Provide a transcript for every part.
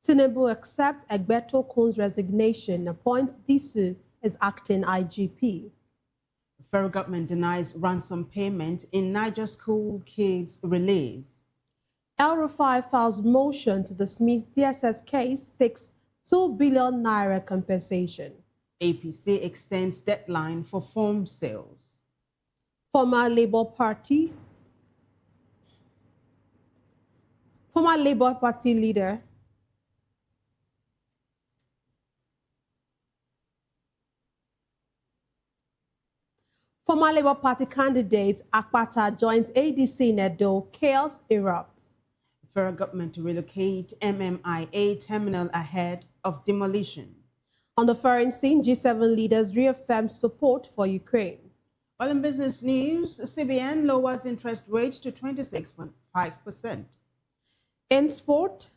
Tinubu accepts Egbetokun's resignation, appoints Disu as acting IGP. The federal government denies ransom payment in Niger school kids' release. El-Rufai files motion to dismiss DSS case, seeks 2 billion naira compensation. APC extends deadline for form sales. Former Labour Party leader Former Labour Party candidate Akpata joins ADC in Edo, chaos erupts. The federal government to relocate MMIA terminal ahead of demolition. On the foreign scene, G7 leaders reaffirm support for Ukraine. While in business news, CBN lowers interest rate to 26.5%. In sport,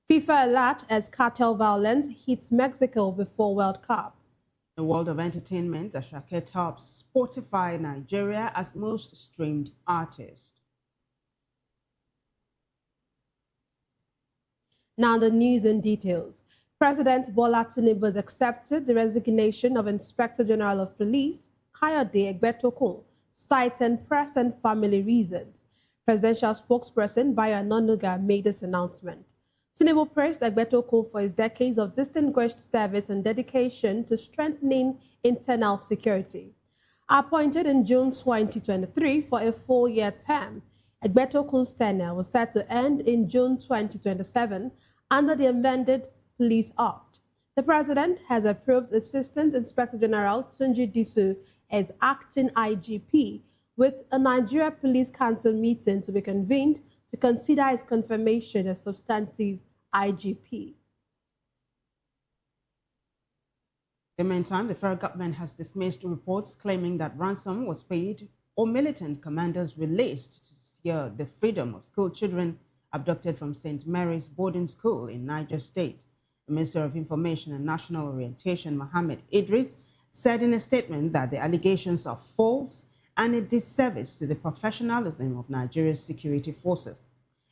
FIFA alert as cartel violence hits Mexico before World Cup. In the world of entertainment, Ashake tops Spotify Nigeria as most streamed artist. Now the news and details. President Bola Tinubu has accepted the resignation of Inspector General of Police Kayode Egbetokun, citing press and family reasons. Presidential spokesperson Bayo Onanuga made this announcement. Tinubu praised Egbetokun for his decades of distinguished service and dedication to strengthening internal security. Appointed in June 2023 for a 4-year term, Egbetokun's tenure was set to end in June 2027 under the amended Police Act. The president has approved Assistant Inspector General Tunji Disu as acting IGP, with a Nigeria Police Council meeting to be convened to consider his confirmation as substantive IGP. In the meantime, the federal government has dismissed reports claiming that ransom was paid or militant commanders released to secure the freedom of school children abducted from St. Mary's Boarding School in Niger State. The Minister of Information and National Orientation, Mohammed Idris, said in a statement that the allegations are false and a disservice to the professionalism of Nigeria's security forces.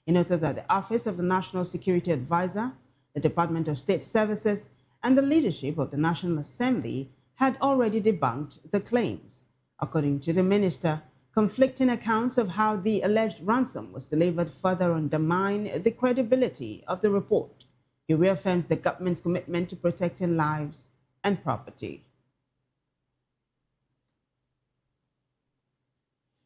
He noted that the Office of the National Security Advisor, the Department of State Services, and the leadership of the National Assembly had already debunked the claims. According to the minister, conflicting accounts of how the alleged ransom was delivered further undermine the credibility of the report. He reaffirmed the government's commitment to protecting lives and property.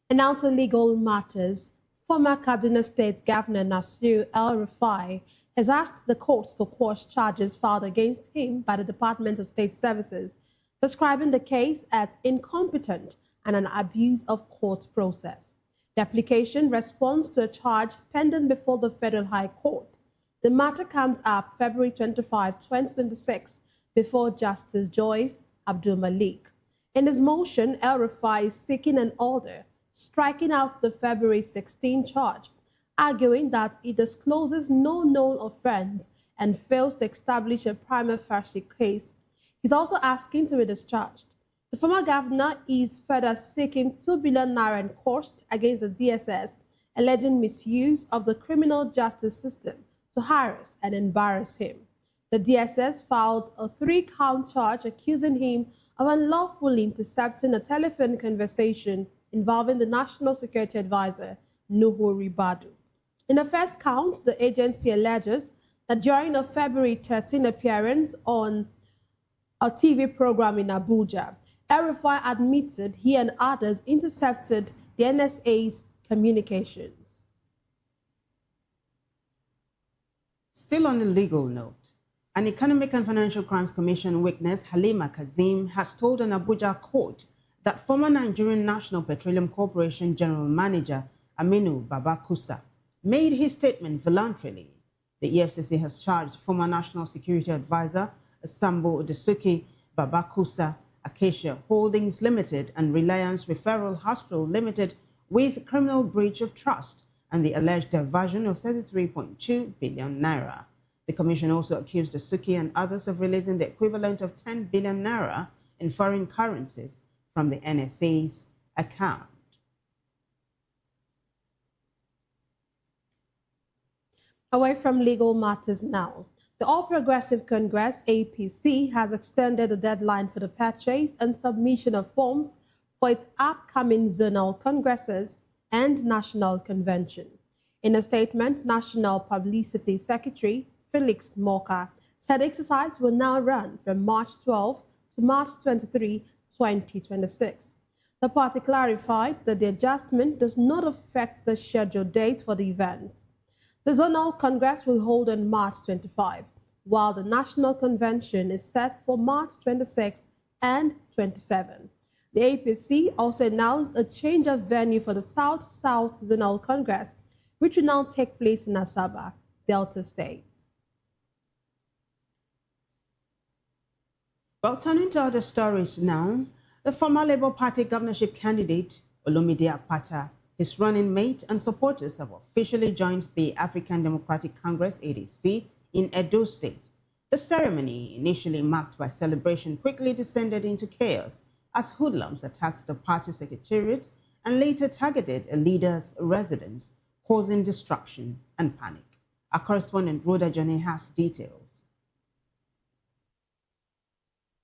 And now to legal matters. Former Kaduna State Governor Nasir El-Rufai has asked the courts to quash charges filed against him by the Department of State Services, describing the case as incompetent and an abuse of court process. The application responds to a charge pending before the Federal High Court. The matter comes up February 25, 2026, before Justice Joyce Abdul Malik. In his motion, El-Rufai is seeking an order striking out the February 16 charge, arguing that it discloses no known offense and fails to establish a prima facie case. He's also asking to be discharged. The former governor is further seeking 2 billion naira in cost against the DSS, alleging misuse of the criminal justice system to harass and embarrass him. The DSS filed a 3-count charge accusing him of unlawfully intercepting a telephone conversation involving the National Security Advisor, Nuhu Ribadu. In the first count, the agency alleges that during a February 13 appearance on a TV program in Abuja, El-Rufai admitted he and others intercepted the NSA's communications. Still on the legal note, an Economic and Financial Crimes Commission witness, Halima Kazim, has told an Abuja court that former Nigerian National Petroleum Corporation General Manager Aminu Babakusa made his statement voluntarily. The EFCC has charged former National Security Advisor Sambo Desuki, Babakusa, Acacia Holdings Limited, and Reliance Referral Hospital Limited with criminal breach of trust and the alleged diversion of 33.2 billion naira. The commission also accused Desuki and others of releasing the equivalent of 10 billion naira in foreign currencies from the NSA's account. Away from legal matters now, The All Progressive Congress, APC, has extended the deadline for the purchase and submission of forms for its upcoming zonal congresses and national convention. In a statement, National Publicity Secretary Felix Moka said the exercise will now run from March 12 to March 23, 2026. The party clarified that the adjustment does not affect the scheduled date for the event. The Zonal Congress will hold on March 25, while the National Convention is set for March 26 and 27. The APC also announced a change of venue for the South-South Zonal Congress, which will now take place in Asaba, Delta State. Well, turning to other stories now, the former Labour Party governorship candidate, Olumide Akpata, his running mate and supporters have officially joined the African Democratic Congress, ADC, in Edo State. The ceremony, initially marked by celebration, quickly descended into chaos as hoodlums attacked the party secretariat and later targeted a leader's residence, causing destruction and panic. Our correspondent, Rhoda Johnny, has details.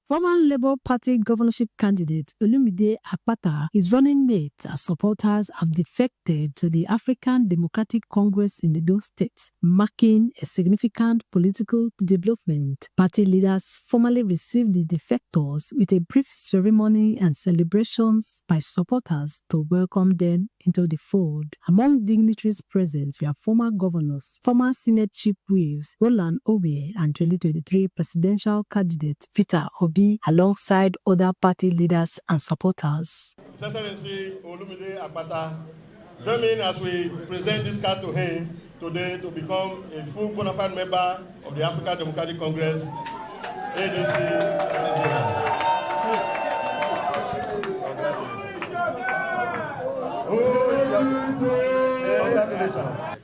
Former Labour Party governorship candidate Olumide Akpata, his running mate and supporters have defected to the African Democratic Congress in Edo State, marking a significant political development. Party leaders formally received the defectors with a brief ceremony and celebrations by supporters to welcome them into the fold. Among dignitaries present were former governors, former Senate chief whips Roland Obe and 2023 presidential candidate Peter Obi, alongside other party leaders and supporters. His Excellency Olumide Akpata, join in as we present this card to him today to become a full bona fide member of the African Democratic Congress, ADC.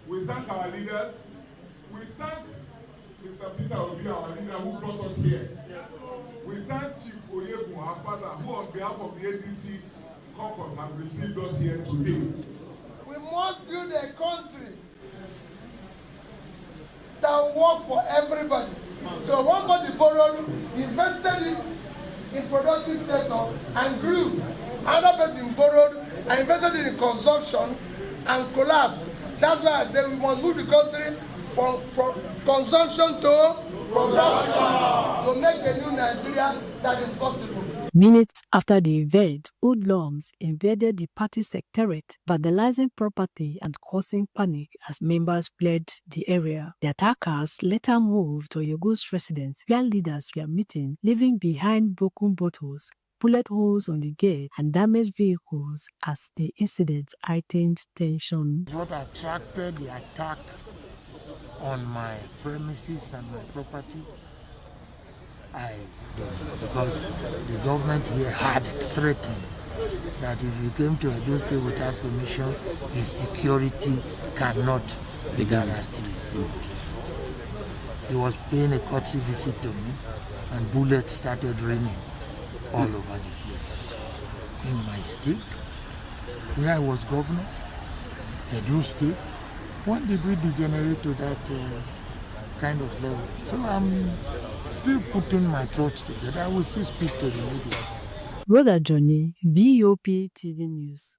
We thank our leaders. We thank Mr. Peter Obi, our leader, who brought us here. We thank Chief Oyegun, our father, who on behalf of the ADC caucus have received us here today. We must build a country that will work for everybody. So one body borrowed, invested it in productive sector and grew. Another person borrowed and invested it in consumption and collapsed. That's why I say we must move the country from consumption to production to make a new Nigeria that is possible. Minutes after the event, hoodlums invaded the party secretariat, vandalizing property and causing panic as members fled the area. The attackers later moved to Oyegun's residence where leaders were meeting, leaving behind broken bottles, bullet holes on the gate, and damaged vehicles as the incident heightened tension. What attracted the attack on my premises and my property, I don't know, because the government here had threatened that if you came to Edo State without permission, his security cannot be guaranteed. He was paying a courtesy visit to me, and bullets started raining all over the place. In my state, where I was governor, Edo State, when did we degenerate to that kind of level? So I'm still putting my thoughts together. I will still speak to the media. Rhoda Johnny, VOP TV News.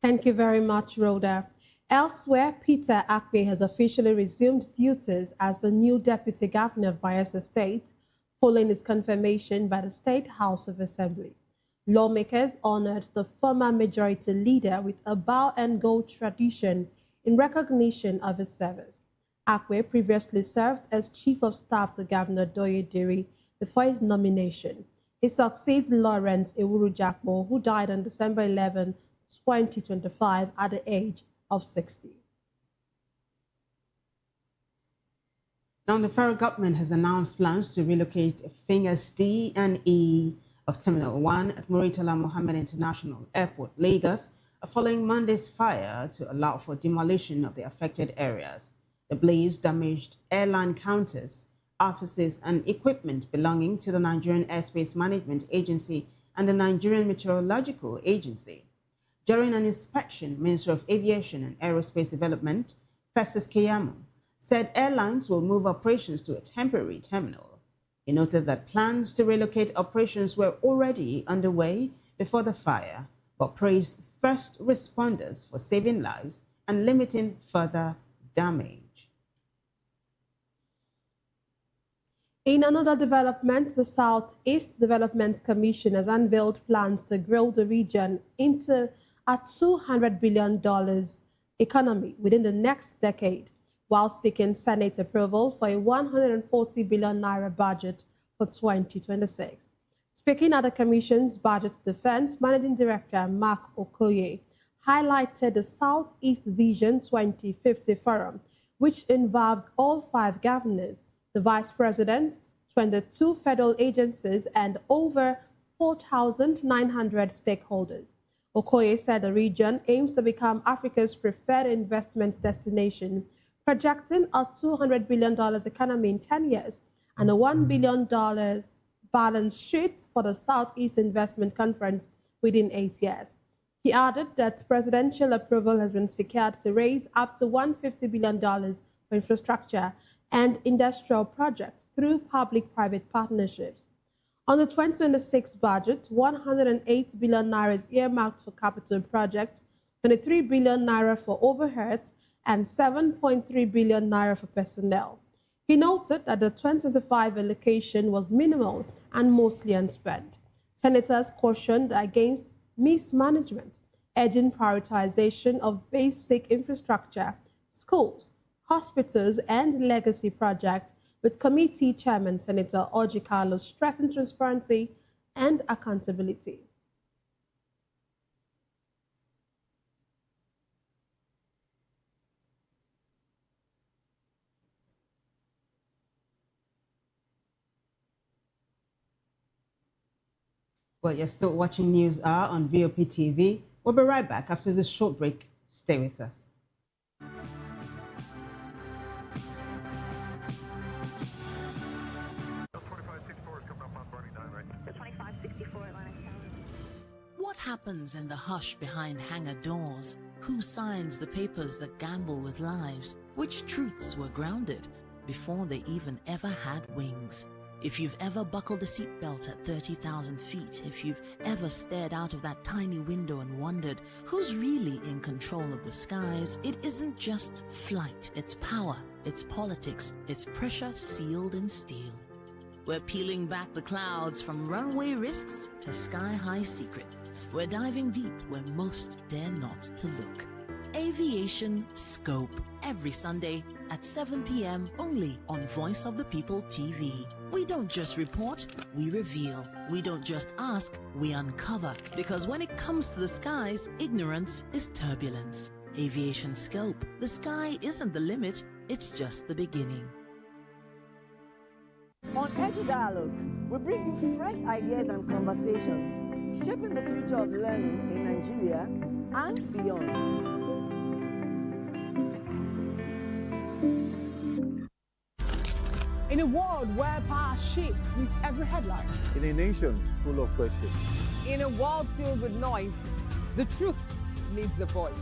Thank you very much, Rhoda. Elsewhere, Peter Akpe has officially resumed duties as the new Deputy Governor of Bayelsa State, following his confirmation by the State House of Assembly. Lawmakers honored the former majority leader with a bow and gold tradition in recognition of his service. Akpe previously served as Chief of Staff to Governor Doye Diri before his nomination. He succeeds Lawrence Ewuru-Jakpo, who died on December 11, 2025 at the age of 60. Now, the federal government has announced plans to relocate Fingers D and E of Terminal 1 at Murtala Mohammed International Airport, Lagos, following Monday's fire to allow for demolition of the affected areas. The blaze damaged airline counters, offices, and equipment belonging to the Nigerian Airspace Management Agency and the Nigerian Meteorological Agency. During an inspection, Ministry of Aviation and Aerospace Development, Festus Keyamo, said airlines will move operations to a temporary terminal. He noted that plans to relocate operations were already underway before the fire, but praised first responders for saving lives and limiting further damage. In another development, the Southeast Development Commission has unveiled plans to grow the region into a $200 billion economy within the next decade, while seeking Senate approval for a 140 billion naira budget for 2026. Speaking at the Commission's Budget Defense, Managing Director Mark Okoye highlighted the Southeast Vision 2050 Forum, which involved all 5 governors, the Vice President, 22 federal agencies, and over 4,900 stakeholders. Okoye said the region aims to become Africa's preferred investment destination, projecting a $200 billion economy in 10 years and a $1 billion balance sheet for the Southeast Investment Conference within 8 years. He added that presidential approval has been secured to raise up to $150 billion for infrastructure and industrial projects through public-private partnerships. On the 2026 budget, 108 billion naira is earmarked for capital projects, 23 billion naira for overheads, and 7.3 billion naira for personnel. He noted that the 2025 allocation was minimal and mostly unspent. Senators cautioned against mismanagement, urging prioritization of basic infrastructure, schools, hospitals, and legacy projects, with Committee Chairman Senator Orji Carlos stressing transparency and accountability. Well, you're still watching News Hour on VOP TV. We'll be right back after this short break. Stay with us. What happens in the hush behind hangar doors? Who signs the papers that gamble with lives? Which truths were grounded before they even ever had wings? If you've ever buckled a seatbelt at 30,000 feet, if you've ever stared out of that tiny window and wondered who's really in control of the skies, it isn't just flight, it's power, it's politics, it's pressure sealed in steel. We're peeling back the clouds from runway risks to sky-high secrets. We're diving deep where most dare not to look. Aviation Scope, every Sunday at 7 p.m. only on Voice of the People TV. We don't just report, we reveal. We don't just ask, we uncover. Because when it comes to the skies, ignorance is turbulence. Aviation Scope, the sky isn't the limit, it's just the beginning. On Edu Dialogue, we bring you fresh ideas and conversations, shaping the future of learning in Nigeria and beyond. In a world where power shifts with every headline. In a nation full of questions. In a world filled with noise, the truth needs the voice.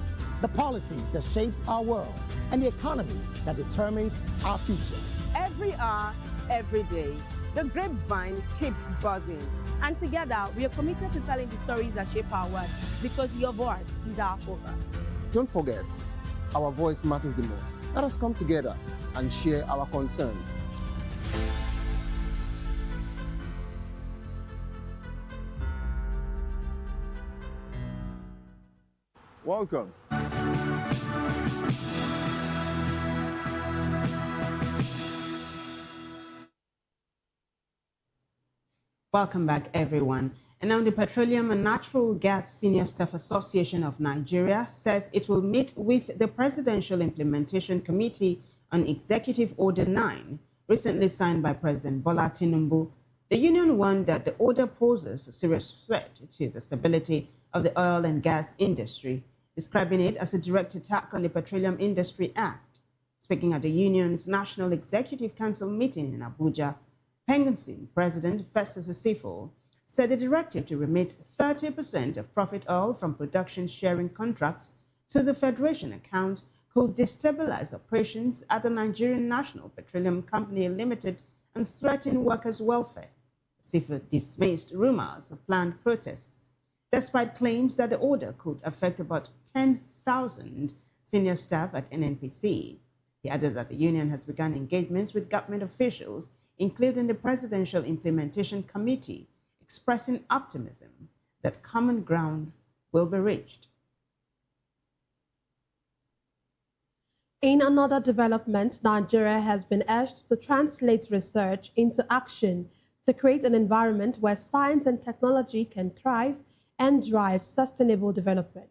The policies that shapes our world and the economy that determines our future. Every hour, every day, the grapevine keeps buzzing. And together, we are committed to telling the stories that shape our world, because your voice is our focus. Don't forget, our voice matters the most. Let us come together and share our concerns. Welcome. Welcome back, everyone. And now the Petroleum and Natural Gas Senior Staff Association of Nigeria says it will meet with the Presidential Implementation Committee on Executive Order 9, recently signed by President Bola Tinubu. The union warned that the order poses a serious threat to the stability of the oil and gas industry, describing it as a direct attack on the Petroleum Industry Act. Speaking at the union's National Executive Council meeting in Abuja, Penguin President Festus Keyamo said the directive to remit 30% of profit oil from production sharing contracts to the Federation account could destabilize operations at the Nigerian National Petroleum Company Limited and threaten workers' welfare. CIFA dismissed rumors of planned protests, despite claims that the order could affect about 10,000 senior staff at NNPC. He added that the union has begun engagements with government officials, including the Presidential Implementation Committee, expressing optimism that common ground will be reached. In another development, Nigeria has been urged to translate research into action to create an environment where science and technology can thrive and drive sustainable development.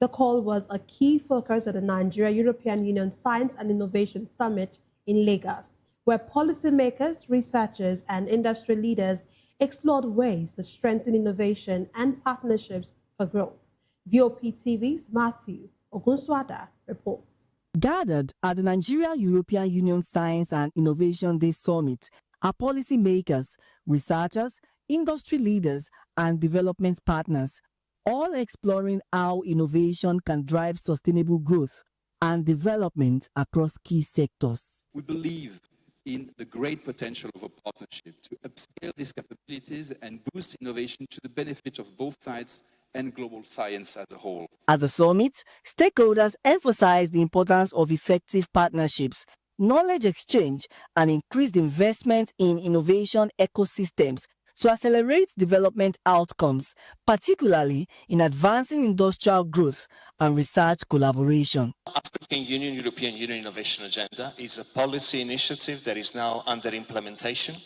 The call was a key focus at the Nigeria-European Union Science and Innovation Summit in Lagos, where policymakers, researchers, and industry leaders explored ways to strengthen innovation and partnerships for growth. VOP TV's Matthew Ogunswada reports. Gathered at the Nigeria-European Union Science and Innovation Day Summit are policymakers, researchers, industry leaders, and development partners, all exploring how innovation can drive sustainable growth and development across key sectors. We believe in the great potential of a partnership to upscale these capabilities and boost innovation to the benefit of both sides and global science as a whole. At the summit, stakeholders emphasized the importance of effective partnerships, knowledge exchange, and increased investment in innovation ecosystems to accelerate development outcomes, particularly in advancing industrial growth and research collaboration. African Union European Union Innovation Agenda is a policy initiative that is now under implementation,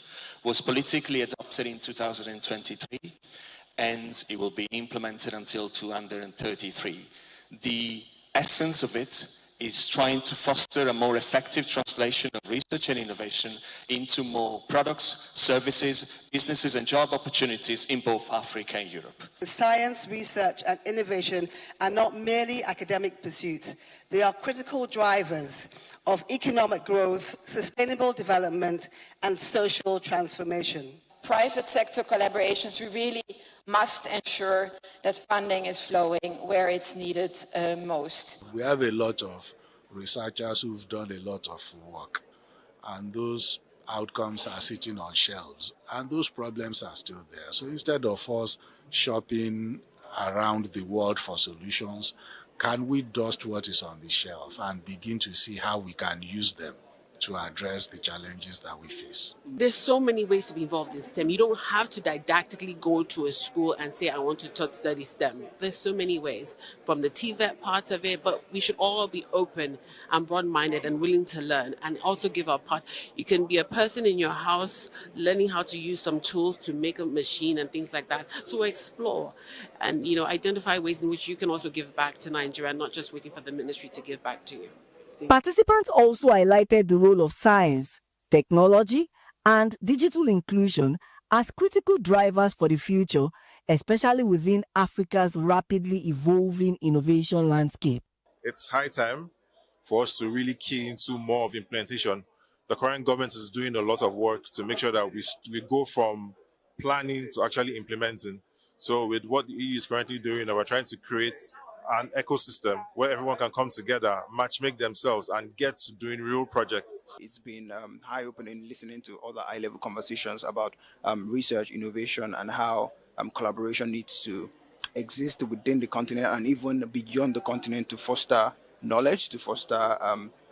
was politically adopted in 2023, and it will be implemented until 2033. The essence of it is trying to foster a more effective translation of research and innovation into more products, services, businesses and job opportunities in both Africa and Europe. Science, research and innovation are not merely academic pursuits. They are critical drivers of economic growth, sustainable development and social transformation. Private sector collaborations, we really must ensure that funding is flowing where it's needed most. We have a lot of researchers who've done a lot of work, and those outcomes are sitting on shelves, and those problems are still there. So instead of us shopping around the world for solutions, can we dust what is on the shelf and begin to see how we can use them to address the challenges that we face? There's so many ways to be involved in STEM. You don't have to didactically go to a school and say, I want to study STEM. There's so many ways, from the TVET part of it, but we should all be open and broad-minded and willing to learn and also give our part. You can be a person in your house learning how to use some tools to make a machine and things like that. So explore and identify ways in which you can also give back to Nigeria, not just waiting for the ministry to give back to you. Participants also highlighted the role of science, technology, and digital inclusion as critical drivers for the future, especially within Africa's rapidly evolving innovation landscape. It's high time for us to really key into more of implementation. The current government is doing a lot of work to make sure that we go from planning to actually implementing. So with what the EU is currently doing, we're trying to create an ecosystem where everyone can come together, match-make themselves, and get to doing real projects. It's been eye-opening listening to other high-level conversations about research, innovation, and how collaboration needs to exist within the continent and even beyond the continent to foster knowledge, to foster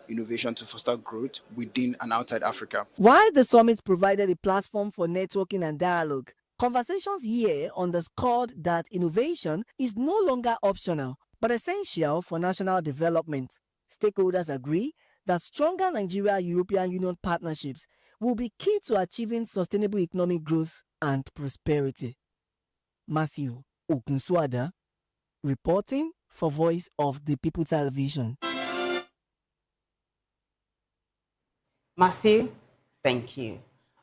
innovation, to foster growth within and outside Africa. While the summit provided a platform for networking and dialogue, conversations here underscored that innovation is no longer optional, but essential for national development. Stakeholders agree that stronger Nigeria-European Union partnerships will be key to achieving sustainable economic growth and prosperity. Matthew Ogunswada, reporting for Voice of the People Television. Matthew, thank you.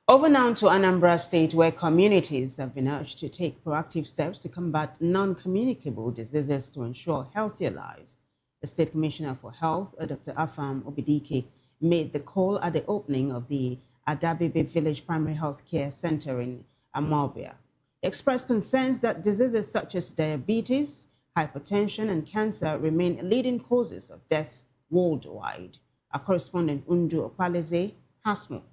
Over now to Anambra State, where communities have been urged to take proactive steps to combat non-communicable diseases to ensure healthier lives. The State Commissioner for Health, Dr. Afam Obidike, made the call at the opening of the Adabebe Village Primary Health Care Center in Amobia. He expressed concerns that diseases such as diabetes, hypertension, and cancer remain leading causes of death worldwide. Our correspondent Undu Opaleze has more.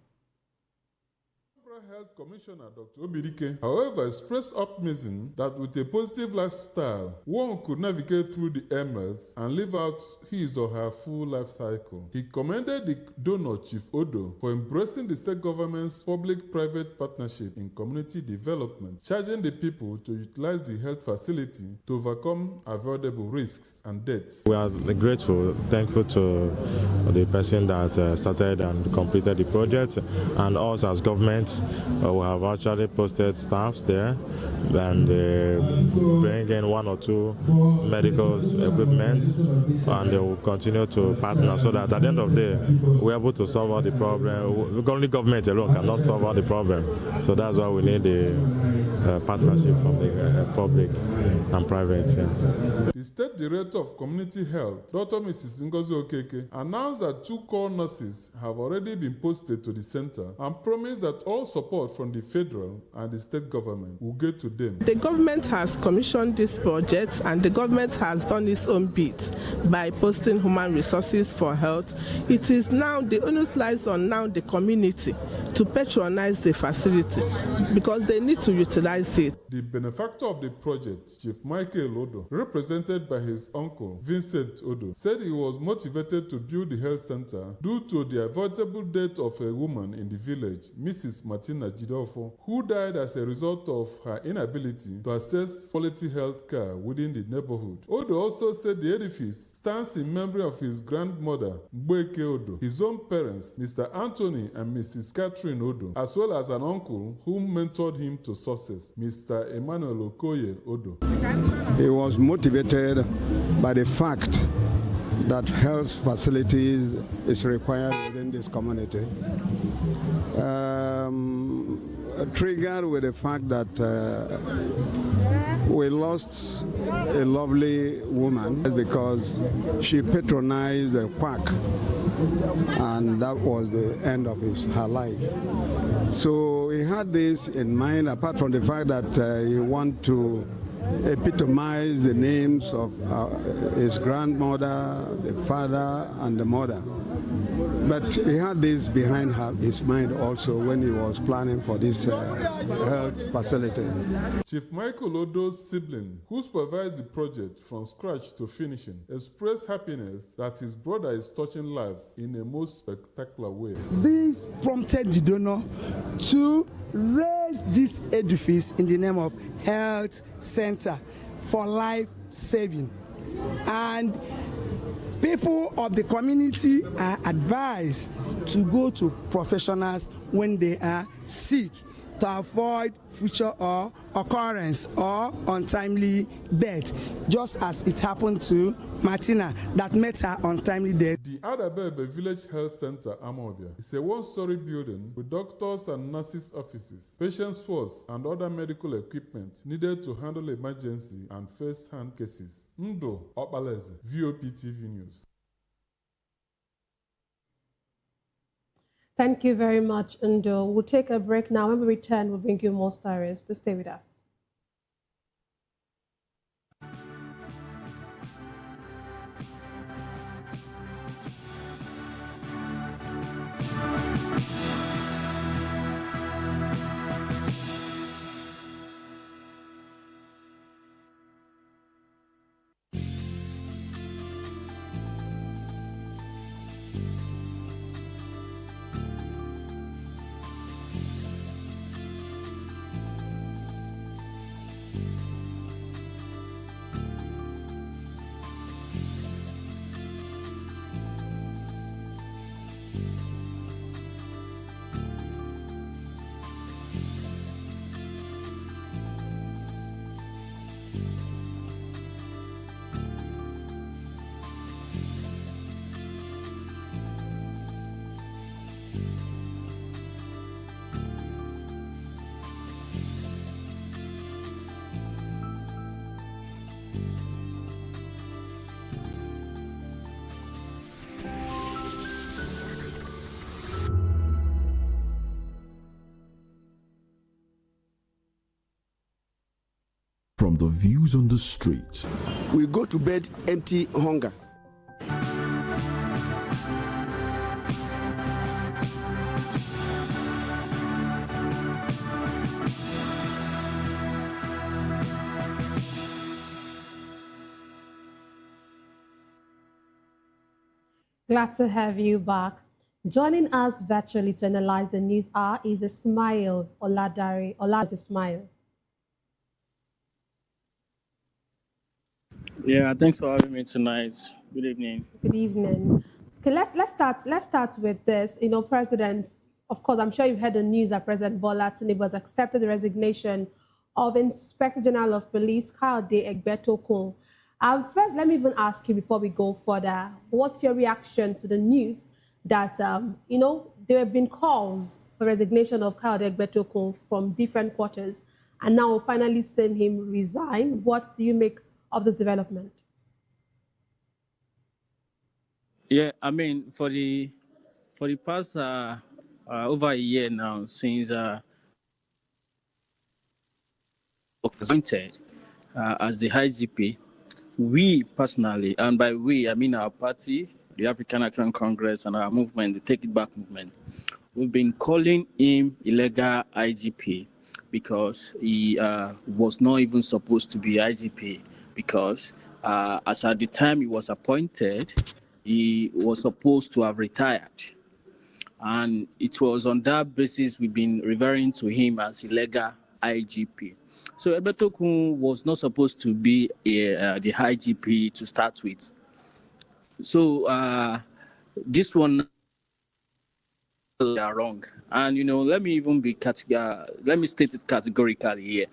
Health Commissioner Dr. Obirike, however, expressed optimism that with a positive lifestyle, one could navigate through the MS and live out his or her full life cycle. He commended the donor, Chief Odo, for embracing the state government's public-private partnership in community development, charging the people to utilize the health facility to overcome avoidable risks and deaths. We are grateful, thankful to the person that started and completed the project, and us as government. We have actually posted staffs there and bring in 1 or 2 medical equipment, and they will continue to partner so that at the end of the day we're able to solve all the problem. Only government alone cannot solve all the problem, so that's why we need the partnership from the public and private. Yeah. The State Director of Community Health, Dr. Mrs. Ngozi Okeke, announced that 2 core nurses have already been posted to the center and promised that all support from the federal and the state government will get to them. The government has commissioned this project, and the government has done its own bit by posting human resources for health. It is now the onus lies on the community to patronize the facility because they need to utilize it. The benefactor of the project, Chief Michael Odo, represented by his uncle Vincent Odo, said he was motivated to build the health center due to the avoidable death of a woman in the village, Mrs. Martina Jidofo, who died as a result of her inability to access quality health care within the neighborhood. Odo also said the edifice stands in memory of his grandmother, Mbeke Odo, his own parents, Mr. Anthony and Mrs. Catherine Odo, as well as an uncle who mentored him to success, Mr. Emmanuel Okoye Odo. He was motivated by the fact that health facilities is required within this community. Triggered with the fact that we lost a lovely woman because she patronized a quack, and that was the end of her life. So he had this in mind, apart from the fact that he wanted to epitomize the names of his grandmother, the father, and the mother. But he had this behind his mind also when he was planning for this health facility. Chief Michael Odo's sibling, who supervised the project from scratch to finishing, expressed happiness that his brother is touching lives in a most spectacular way. This prompted the donor to raise this edifice in the name of Health Center for Life Saving. And people of the community are advised to go to professionals when they are sick to avoid future or occurrence or untimely death, just as it happened to Martina that met her untimely death. The Adabebe Village Health Center, Amobia, is a one-story building with doctors and nurses' offices, patients' force, and other medical equipment needed to handle emergency and first-hand cases. Ndo Opaleze, VOP TV News. Thank you very much, Ndo. We'll take a break now. When we return, we'll bring you more stories. To stay with us. From the views on the streets, we go to bed empty hunger. Glad to have you back. Joining us virtually to analyze the news hour is Ismail Oladari. Ismail. Yeah, thanks for having me tonight. Good evening. Good evening. Okay, let's start with this. You know, President, of course, I'm sure you've heard the news that President Bola Tinubu has accepted the resignation of Inspector General of Police Kayode Egbetokun. First, let me even ask you before we go further, what's your reaction to the news that, you know, there have been calls for resignation of Kayode Egbetokun from different quarters, and now finally seeing him resign? What do you make of this development? Yeah, I mean, for the past over a year now, since appointed as the IGP, we personally, and by we I mean our party, the African Action Congress, and our movement, the Take It Back movement, we've been calling him illegal IGP because he was not even supposed to be IGP, because as at the time he was appointed, he was supposed to have retired. And it was on that basis we've been referring to him as illegal IGP. So Egbetokun was not supposed to be the IGP to start with. So this one they are wrong. And you know, let me state it categorically here.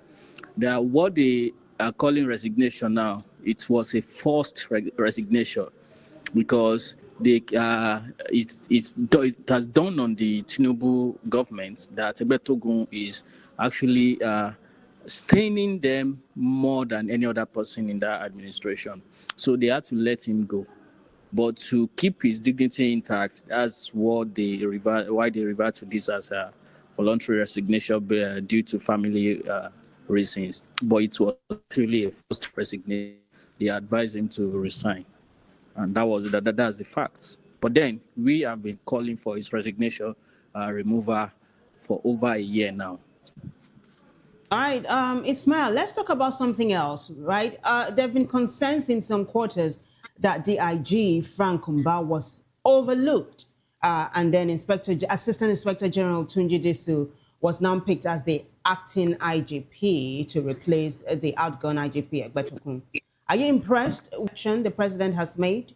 That what they are calling resignation now, it was a forced resignation, because it has dawned on the Tinubu government that Egbetokun is actually staining them more than any other person in that administration. So they had to let him go. But to keep his dignity intact, that's why they revert to this as a voluntary resignation due to family reasons. But it was actually a forced resignation. They advised him to resign. And that's the fact. But then we have been calling for his resignation removal for over a year now. All right, Ismail, let's talk about something else, right? There have been concerns in some quarters that DIG Frank Kumba was overlooked, and then Assistant Inspector General Tunji Disu was now picked as the acting IGP to replace the outgone IGP Egbetokun. Are you impressed with the president has made?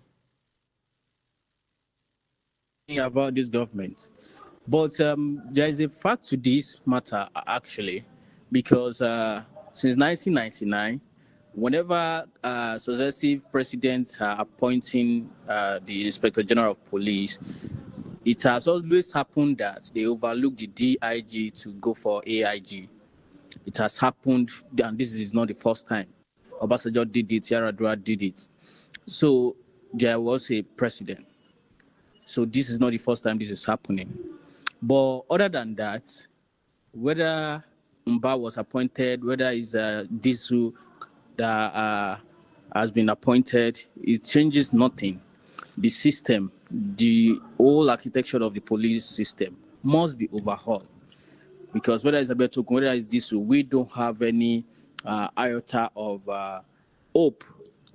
About this government, but there is a fact to this matter actually, because since 1999, whenever successive presidents are appointing the Inspector General of Police, it has always happened that they overlook the DIG to go for AIG. It has happened, and this is not the first time. Obasanjo did it, Yaradua did it. So there was a precedent. So this is not the first time this is happening. But other than that, whether Mba was appointed, whether it's Disu that has been appointed, it changes nothing. The system, the whole architecture of the police system must be overhauled. Because whether it's Egbetokun, whether it's Disu, we don't have any iota of hope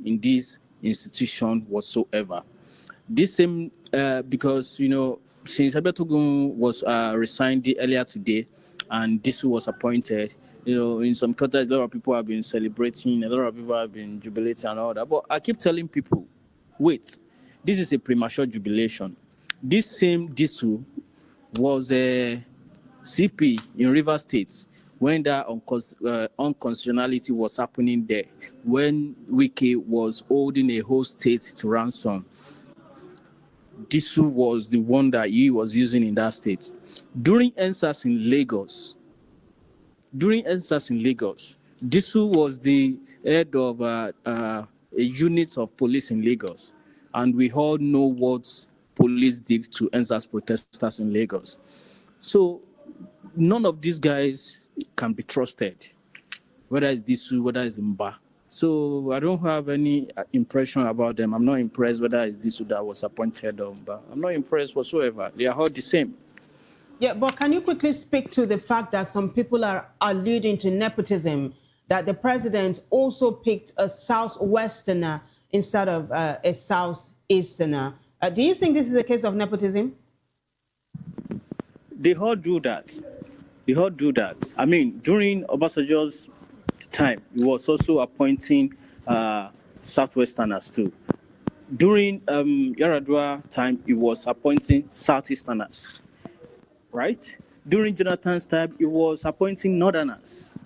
in this institution whatsoever. This same, because, you know, since Egbetokun was resigned earlier today and Disu was appointed, you know, in some quarters, a lot of people have been celebrating, a lot of people have been jubilating and all that. But I keep telling people, wait, this is a premature jubilation. This same Disu was a CP in Rivers State when that unconstitutionality was happening there, when Wike was holding a whole state to ransom. Disu was the one that he was using in that state. During NSAS in Lagos, Disu was the head of a unit of police in Lagos. And we all know what police did to NSAS protesters in Lagos. So none of these guys can be trusted, whether it's Disu, whether it's Mba. So I don't have any impression about them. I'm not impressed whether it's Disu that was appointed or Mba. I'm not impressed whatsoever. They are all the same. Yeah, but can you quickly speak to the fact that some people are alluding to nepotism, that the president also picked a Southwesterner instead of a Southeasterner? Do you think this is a case of nepotism? They all do that. They all do that. I mean, during Obasanjo's time, he was also appointing Southwesterners too. During Yaradua time, he was appointing Southeasterners, right? During Jonathan's time, he was appointing Northerners.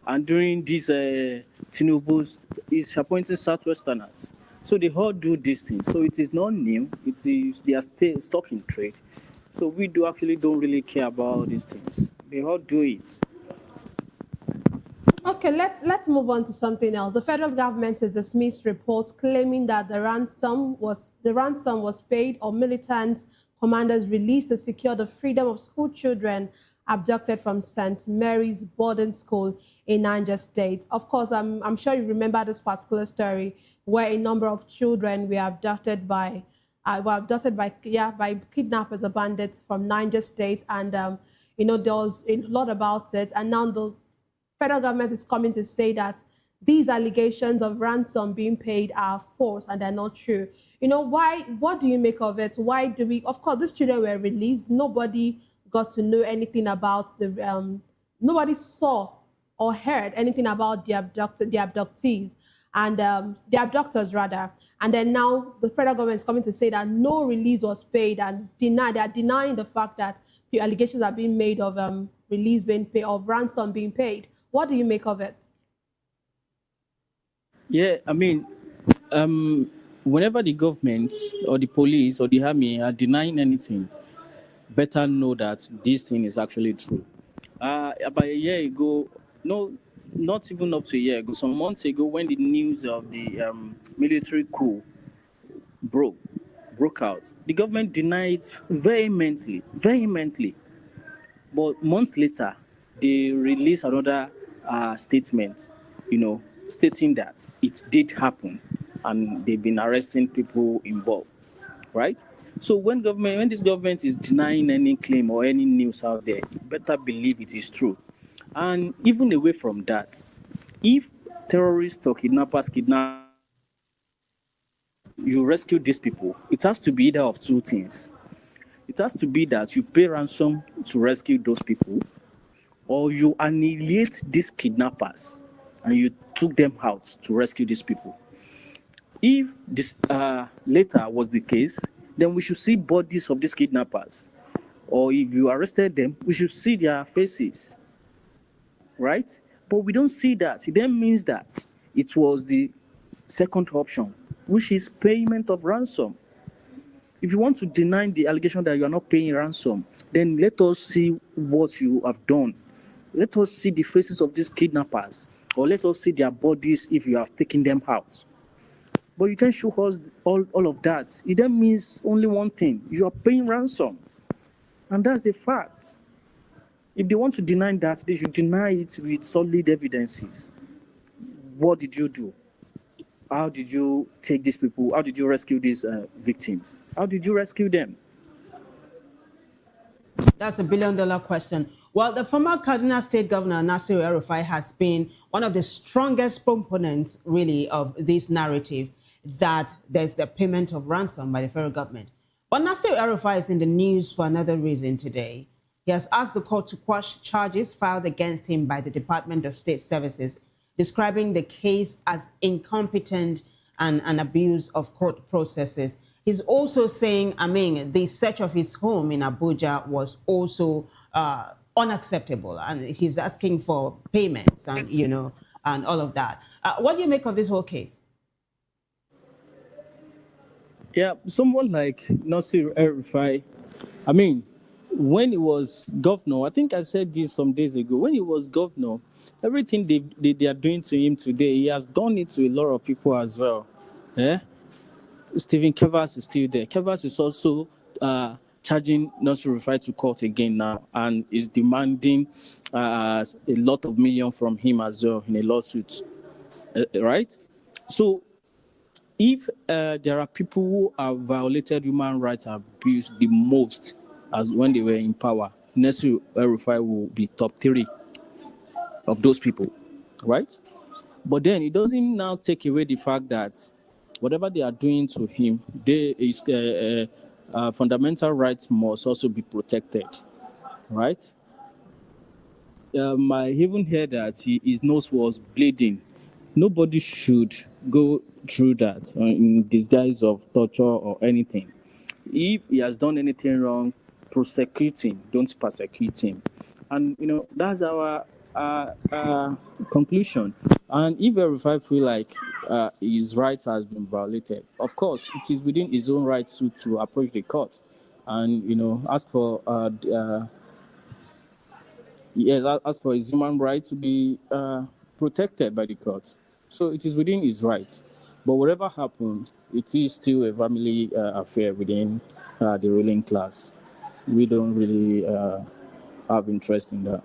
And during this Tinubu's, he's appointing Southwesterners. So they all do these things. So it is not new. It is they are still stuck in trade. So we don't really care about these things. They all do it. Okay, let's move on to something else. The federal government has dismissed reports claiming that the ransom was paid or militant commanders released to secure the freedom of school children abducted from St. Mary's Boarding School in Niger State. Of course, I'm sure you remember this particular story where a number of children were abducted by kidnappers or bandits from Niger State, and there was a lot about it, and now the federal government is coming to say that these allegations of ransom being paid are false and they're not true. Why? What do you make of it? Why do we? Of course, these children were released. Nobody got to know anything about the. Nobody saw or heard anything about the abductees and the abductors rather. And then now the federal government is coming to say that no release was paid and they are denying the fact that the allegations are being made of release being paid, of ransom being paid. What do you make of it? Yeah, I mean, whenever the government or the police or the army are denying anything, better know that this thing is actually true. About a year ago, no, not even up to a year ago, some months ago, when the news of the military coup broke out, the government denied vehemently. But months later, they released another statement, stating that it did happen and they've been arresting people involved, right? So when this government is denying any claim or any news out there, you better believe it is true. And even away from that, if terrorists or kidnappers kidnap, you rescue these people, it has to be either of two things. It has to be that you pay ransom to rescue those people, or you annihilate these kidnappers and you took them out to rescue these people. If this later was the case, then we should see bodies of these kidnappers. Or if you arrested them, we should see their faces, right? But we don't see that. It then means that it was the second option, which is payment of ransom. If you want to deny the allegation that you are not paying ransom, then let us see what you have done. Let us see the faces of these kidnappers, or let us see their bodies if you have taken them out. But you can't show us all of that. It then means only one thing: you are paying ransom. And that's a fact. If they want to deny that, they should deny it with solid evidences. What did you do? How did you take these people? How did you rescue these victims? How did you rescue them? That's $1 billion question. Well, the former Kaduna State Governor, Nasiru El-Rufai, has been one of the strongest proponents, really, of this narrative that there's the payment of ransom by the federal government. But Nasiru El-Rufai is in the news for another reason today. He has asked the court to quash charges filed against him by the Department of State Services, describing the case as incompetent and an abuse of court processes. He's also saying, the search of his home in Abuja was also unacceptable, and he's asking for payments and, and all of that. What do you make of this whole case? Yeah, someone like Nasir El-Rufai, when he was governor, I think I said this some days ago, when he was governor, everything they are doing to him today, he has done it to a lot of people as well. Yeah? Stephen Kevas is still there. Kevas is also charging Nasir El-Rufai to court again now and is demanding a lot of millions from him as well in a lawsuit. Right? So, if there are people who have violated human rights abuse the most as when they were in power, Nasir El-Rufai will be top 3 of those people, right? But then it doesn't now take away the fact that whatever they are doing to him, fundamental rights must also be protected, right? I even heard that his nose was bleeding. Nobody should go through that in disguise of torture or anything. If he has done anything wrong, prosecute him, don't persecute him. And, that's our conclusion. And if Verify feel like his rights has been violated, of course, it is within his own right to approach the court and, ask for as for his human right to be protected by the court. So it is within his rights. But whatever happened, it is still a family affair within the ruling class. We don't really have interest in that.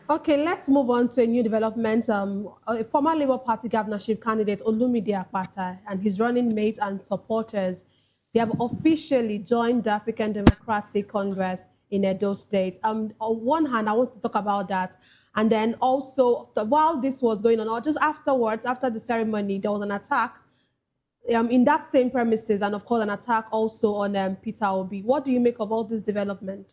Okay, let's move on to a new development. A former Labour Party governorship candidate, Olumide Akpata, and his running mates and supporters, they have officially joined the African Democratic Congress in Edo State. On one hand, I want to talk about that. And then also, while this was going on, or just afterwards, after the ceremony, there was an attack in that same premises, and of course, an attack also on Peter Obi. What do you make of all this development?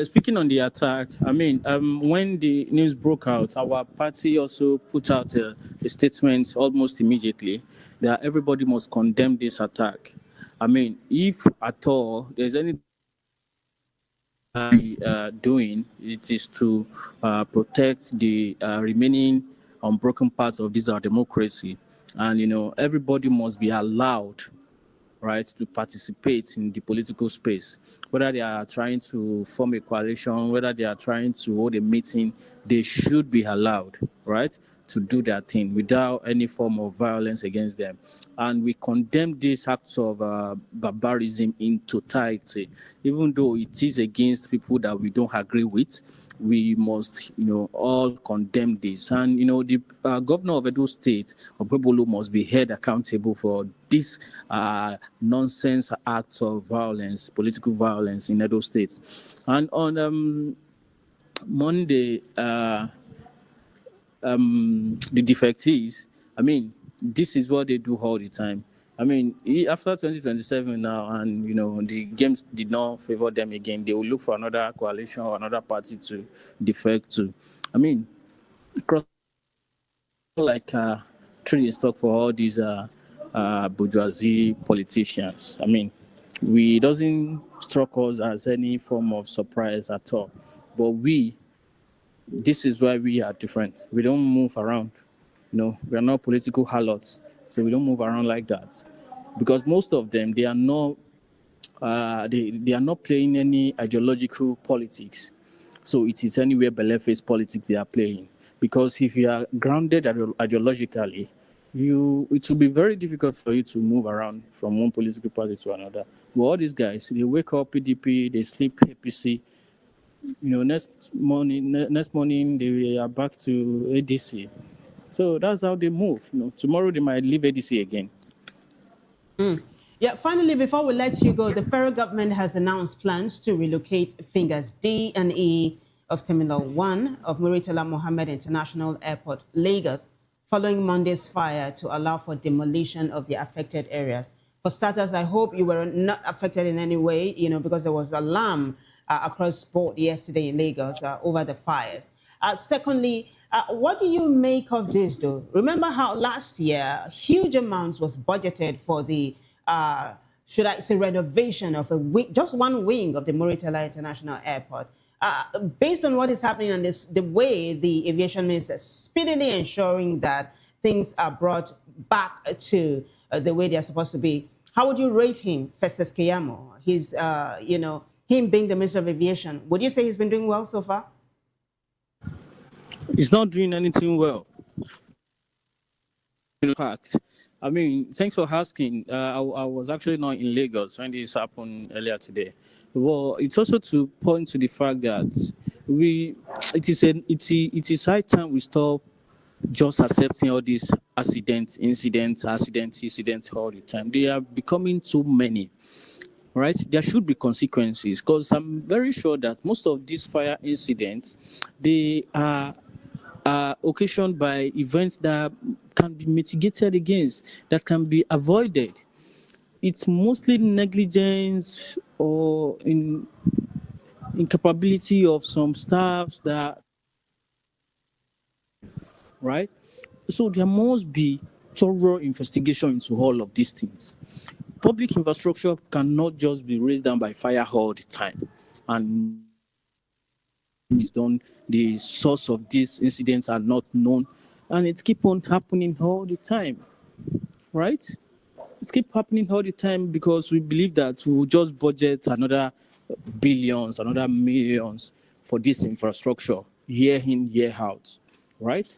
Speaking on the attack, when the news broke out, our party also put out a statement almost immediately that everybody must condemn this attack. If at all there's any doing, it is to protect the remaining unbroken parts of this our democracy. And, everybody must be allowed, right, to participate in the political space. Whether they are trying to form a coalition, whether they are trying to hold a meeting, they should be allowed, right, to do their thing without any form of violence against them. And we condemn these acts of barbarism in totality, even though it is against people that we don't agree with. We must, all condemn this. And, the governor of Edo State, Ogbebolo, must be held accountable for this nonsense acts of violence, political violence in Edo State. And on Monday, the defectees, this is what they do all the time. After 2027 now, and the games did not favor them again, they will look for another coalition or another party to defect to. Like trading stock for all these bourgeoisie politicians. We doesn't struck us as any form of surprise at all. But this is why we are different. We don't move around. We are not political harlots, so we don't move around like that. Because most of them, they are not they are not playing any ideological politics. So it is anywhere beleface politics they are playing. Because if you are grounded ideologically, it will be very difficult for you to move around from one political party to another. But all these guys, they wake up PDP, they sleep APC. Next morning they are back to ADC. So that's how they move. Tomorrow they might leave ADC again. Yeah, finally, before we let you go, the federal government has announced plans to relocate fingers D and E of Terminal 1 of Muritala Mohammed International Airport, Lagos, following Monday's fire to allow for demolition of the affected areas. For starters, I hope you were not affected in any way, because there was alarm across board yesterday in Lagos over the fires. Secondly, what do you make of this, though? Remember how last year huge amounts was budgeted for the, should I say, renovation of just one wing of the Muritala International Airport. Based on what is happening and the way the aviation minister is speedily ensuring that things are brought back to the way they are supposed to be, how would you rate him, Festus Keyamo? He's, him being the Minister of Aviation. Would you say he's been doing well so far? He's not doing anything well. In fact, thanks for asking. I was actually not in Lagos when this happened earlier today. Well, it's also to point to the fact that it is high time we stop just accepting all these incidents all the time. They are becoming too many. Right? There should be consequences, because I'm very sure that most of these fire incidents, they are are occasioned by events that can be mitigated against, that can be avoided. It's mostly negligence or incapability of some staffs that, right? So there must be thorough investigation into all of these things. Public infrastructure cannot just be raised down by fire all the time. And is done, the source of these incidents are not known, and it keep on happening all the time, right? It keep happening all the time because we believe that we will just budget another billions, another millions for this infrastructure year in, year out, right?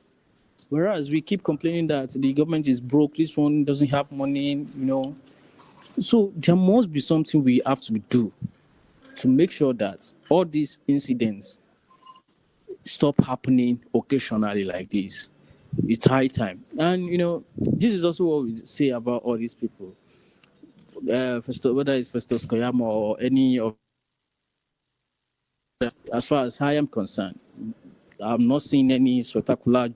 Whereas we keep complaining that the government is broke, this one doesn't have money, So there must be something we have to do to make sure that all these incidents stop happening occasionally like this. It's high time. And, this is also what we say about all these people. Whether it's Festus Koyama or any of, as far as I am concerned, I'm not seeing any spectacular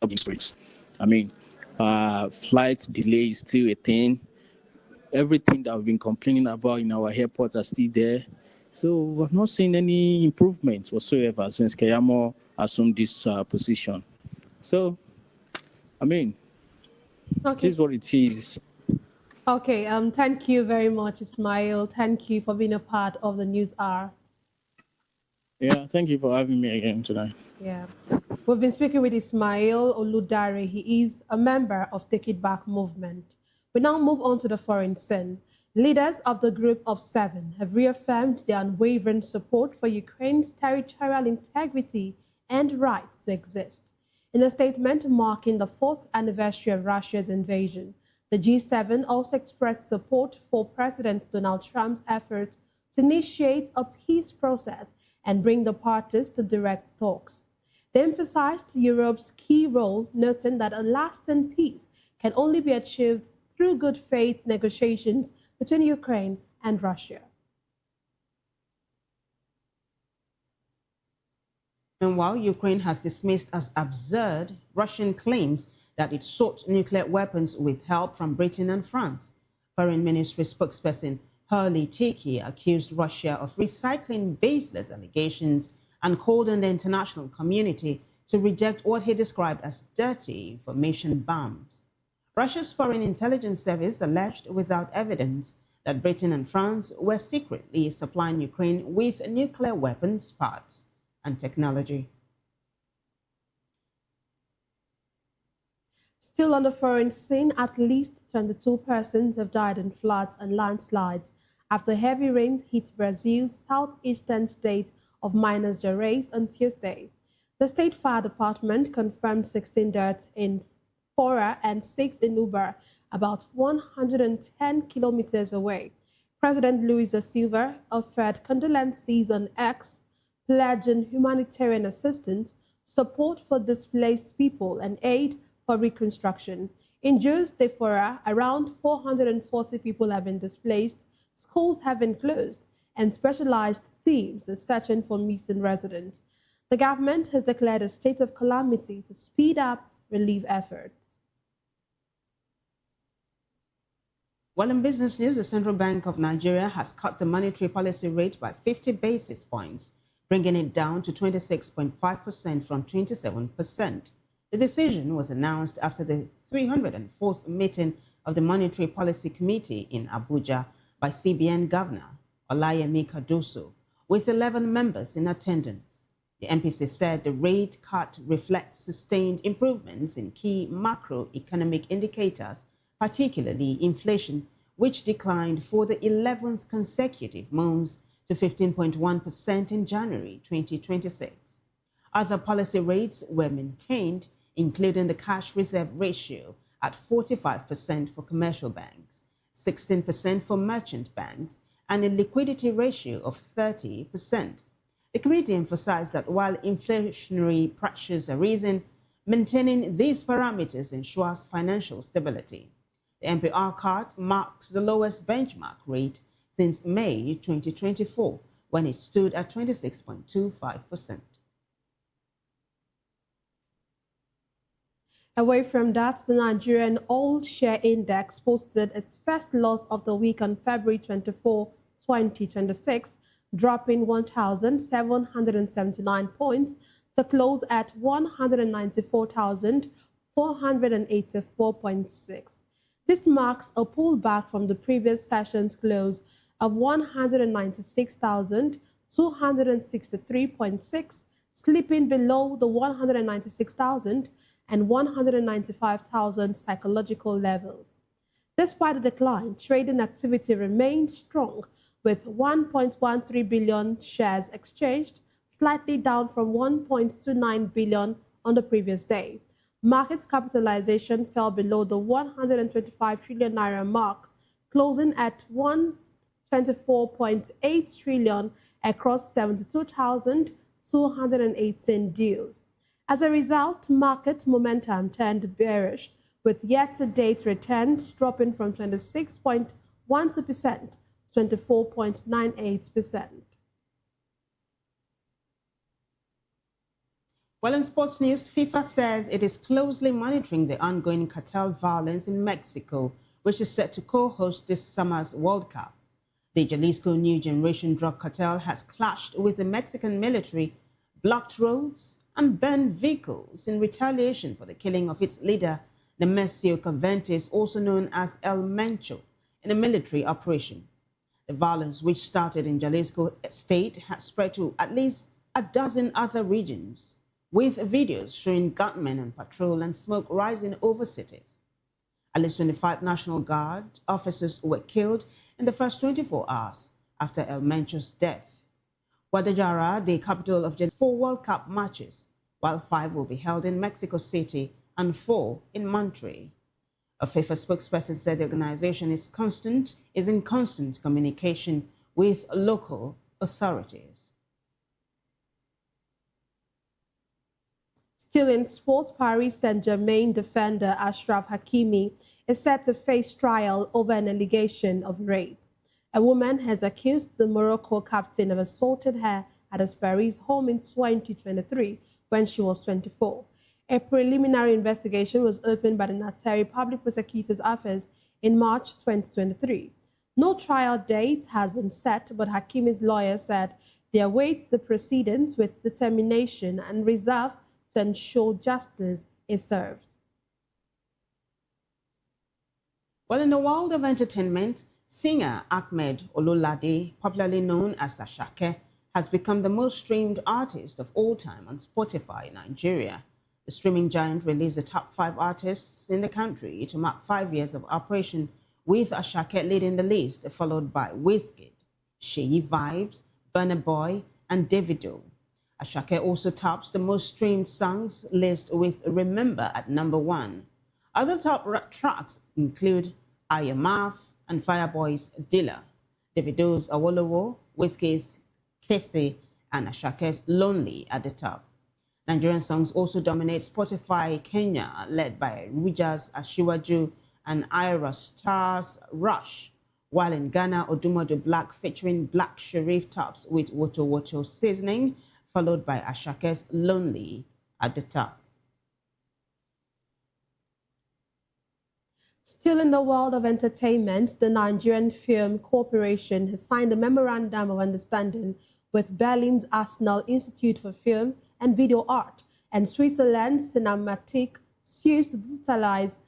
increase. I mean, flight delay is still a thing. Everything that we've been complaining about in our airports are still there. So we've not seen any improvements whatsoever since Kayamo assumed this position. So, this is what it is. Okay, thank you very much, Ismail. Thank you for being a part of the News Hour. Yeah, thank you for having me again tonight. Yeah. We've been speaking with Ismail Oludare. He is a member of Take It Back movement. We now move on to the foreign scene. Leaders of the Group of Seven have reaffirmed their unwavering support for Ukraine's territorial integrity and rights to exist. In a statement marking the 4th anniversary of Russia's invasion, the G7 also expressed support for President Donald Trump's effort to initiate a peace process and bring the parties to direct talks. They emphasized Europe's key role, noting that a lasting peace can only be achieved through good faith negotiations between Ukraine and Russia. Meanwhile, Ukraine has dismissed as absurd Russian claims that it sought nuclear weapons with help from Britain and France. Foreign Ministry spokesperson Hurley Cheki accused Russia of recycling baseless allegations and called on the international community to reject what he described as dirty information bombs. Russia's Foreign Intelligence Service alleged without evidence that Britain and France were secretly supplying Ukraine with nuclear weapons parts and technology. Still on the foreign scene, at least 22 persons have died in floods and landslides after heavy rains hit Brazil's southeastern state of Minas Gerais on Tuesday. The state fire department confirmed 16 deaths in Fora and 6 in Uber, about 110 kilometers away. President Luiz da Silva offered condolences on X, pledging humanitarian assistance, support for displaced people, and aid for reconstruction. In Juiz de Fora, around 440 people have been displaced, schools have been closed, and specialized teams are searching for missing residents. The government has declared a state of calamity to speed up relief efforts. Well, in business news, the Central Bank of Nigeria has cut the monetary policy rate by 50 basis points, bringing it down to 26.5% from 27%. The decision was announced after the 304th meeting of the Monetary Policy Committee in Abuja by CBN Governor Olayemi Kadoso, with 11 members in attendance. The MPC said the rate cut reflects sustained improvements in key macroeconomic indicators, particularly inflation, which declined for the 11th consecutive months to 15.1% in January 2026. Other policy rates were maintained, including the cash reserve ratio at 45% for commercial banks, 16% for merchant banks, and a liquidity ratio of 30%. The committee emphasized that while inflationary pressures are rising, maintaining these parameters ensures financial stability. The MPR cut marks the lowest benchmark rate since May 2024, when it stood at 26.25%. Away from that, the Nigerian All Share Index posted its first loss of the week on February 24, 2026, dropping 1,779 points to close at 194,484.6. This marks a pullback from the previous session's close of 196,263.6, slipping below the 196,000 and 195,000 psychological levels. Despite the decline, trading activity remained strong, with 1.13 billion shares exchanged, slightly down from 1.29 billion on the previous day. Market capitalization fell below the 125 trillion naira mark, closing at 124.8 trillion across 72,218 deals. As a result, market momentum turned bearish, with year-to-date returns dropping from 26.12% to 24.98%. Well, in sports news, FIFA says it is closely monitoring the ongoing cartel violence in Mexico, which is set to co-host this summer's World Cup. The Jalisco New Generation Drug Cartel has clashed with the Mexican military, blocked roads, and burned vehicles in retaliation for the killing of its leader, Nemesio Cervantes, also known as El Mencho, in a military operation. The violence, which started in Jalisco state, has spread to at least a dozen other regions, with videos showing gunmen on patrol and smoke rising over cities. At least 25 National Guard officers were killed in the first 24 hours after El Mencho's death. Guadalajara, the capital of Jalisco, 4 World Cup matches, while 5 will be held in Mexico City and 4 in Monterrey. A FIFA spokesperson said the organization is in constant communication with local authorities. Still in sport, Paris Saint-Germain defender Achraf Hakimi is set to face trial over an allegation of rape. A woman has accused the Morocco captain of assaulting her at his Paris home in 2023 when she was 24. A preliminary investigation was opened by the Nateri Public Prosecutor's Office in March 2023. No trial date has been set, but Hakimi's lawyer said they await the proceedings with determination and reserve to ensure justice is served. Well, in the world of entertainment, singer Ahmed Ololade, popularly known as Asake, has become the most streamed artist of all time on Spotify in Nigeria. The streaming giant released the top 5 artists in the country to mark 5 years of operation, with Asake leading the list, followed by Wizkid, Sheyi Vibes, Burna Boy, and Davido. Asake also tops the most streamed songs list with Remember at number 1. Other top tracks include Ayamaf and Fireboy's Dilla, Davido's Awolowo, Wizkid's Kese, and Ashake's Lonely at the top. Nigerian songs also dominate Spotify Kenya, led by Ruja's Ashiwaju and Ira Star's Rush, while in Ghana, Odumodu Black featuring Black Sharif tops with Woto Woto Seasoning, followed by Ashake's Lonely at the top. Still in the world of entertainment, the Nigerian Film Corporation has signed a memorandum of understanding with Berlin's Arsenal Institute for Film and Video Art and Switzerland's Cinematic Suisse to digitalize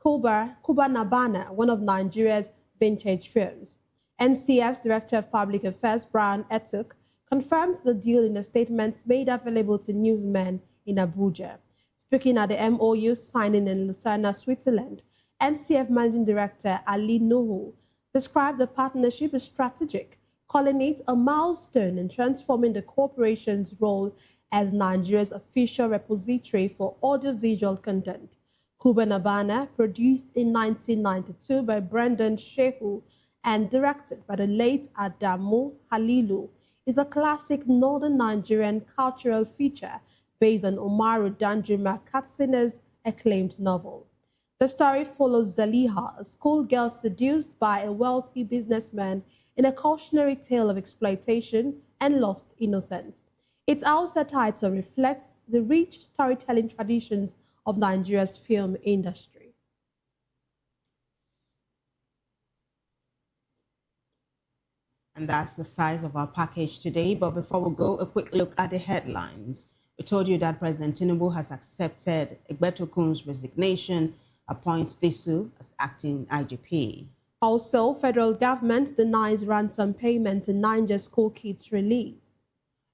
Kuba Nabana, one of Nigeria's vintage films. NCF's Director of Public Affairs, Brian Etuk, confirmed the deal in a statement made available to newsmen in Abuja. Speaking at the MOU signing in Lucerne, Switzerland, NCF Managing Director Ali Nuhu described the partnership as strategic, calling it a milestone in transforming the corporation's role as Nigeria's official repository for audiovisual content. Kuba Nabana, produced in 1992 by Brendan Shehu and directed by the late Adamu Halilu, is a classic northern Nigerian cultural feature based on Umaru Danjuma Katsina's acclaimed novel. The story follows Zaliha, a schoolgirl seduced by a wealthy businessman in a cautionary tale of exploitation and lost innocence. Its Hausa title reflects the rich storytelling traditions of Nigeria's film industry. And that's the size of our package today. But before we go, a quick look at the headlines. We told you that President Tinubu has accepted Egbetokun's resignation, appoints Disu as acting IGP. Also, federal government denies ransom payment in Niger school kids release.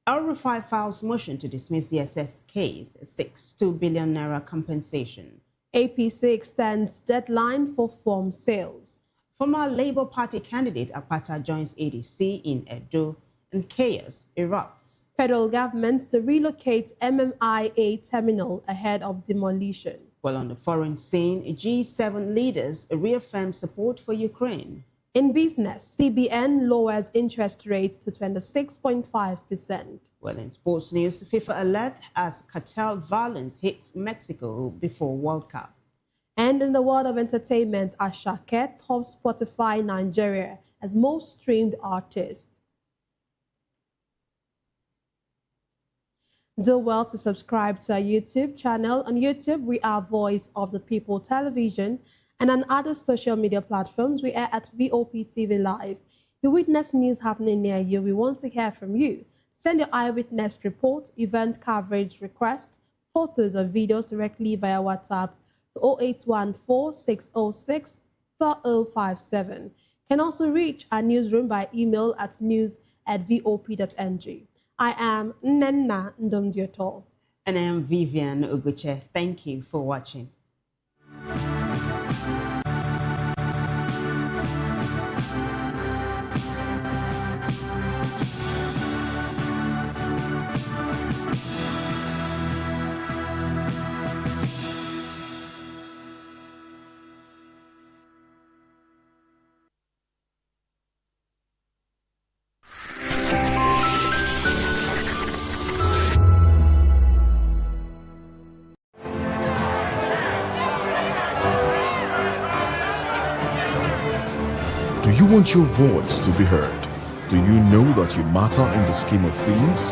El-Rufai files motion to dismiss the SS case, seeks 2 billion naira compensation. APC extends deadline for form sales. Former Labour Party candidate Apata joins ADC in Edo, and chaos erupts. Federal government to relocate MMIA terminal ahead of demolition. Well, on the foreign scene, G7 leaders reaffirm support for Ukraine. In business, CBN lowers interest rates to 26.5%. Well, in sports news, FIFA alert as cartel violence hits Mexico before World Cup. And in the world of entertainment, Asake tops Spotify Nigeria as most streamed artist. Do well to subscribe to our YouTube channel. On YouTube, we are Voice of the People Television, and on other social media platforms, we are at VOP TV Live. You witness news happening near you. We want to hear from you. Send your eyewitness report, event coverage request, photos or videos directly via WhatsApp to 0814-606-4057. Can also reach our newsroom by email at news@vop.ng. I am Nnenna Ndomdioto. And I am Vivian Uguche. Thank you for watching. Do you want your voice to be heard? Do you know that you matter in the scheme of things?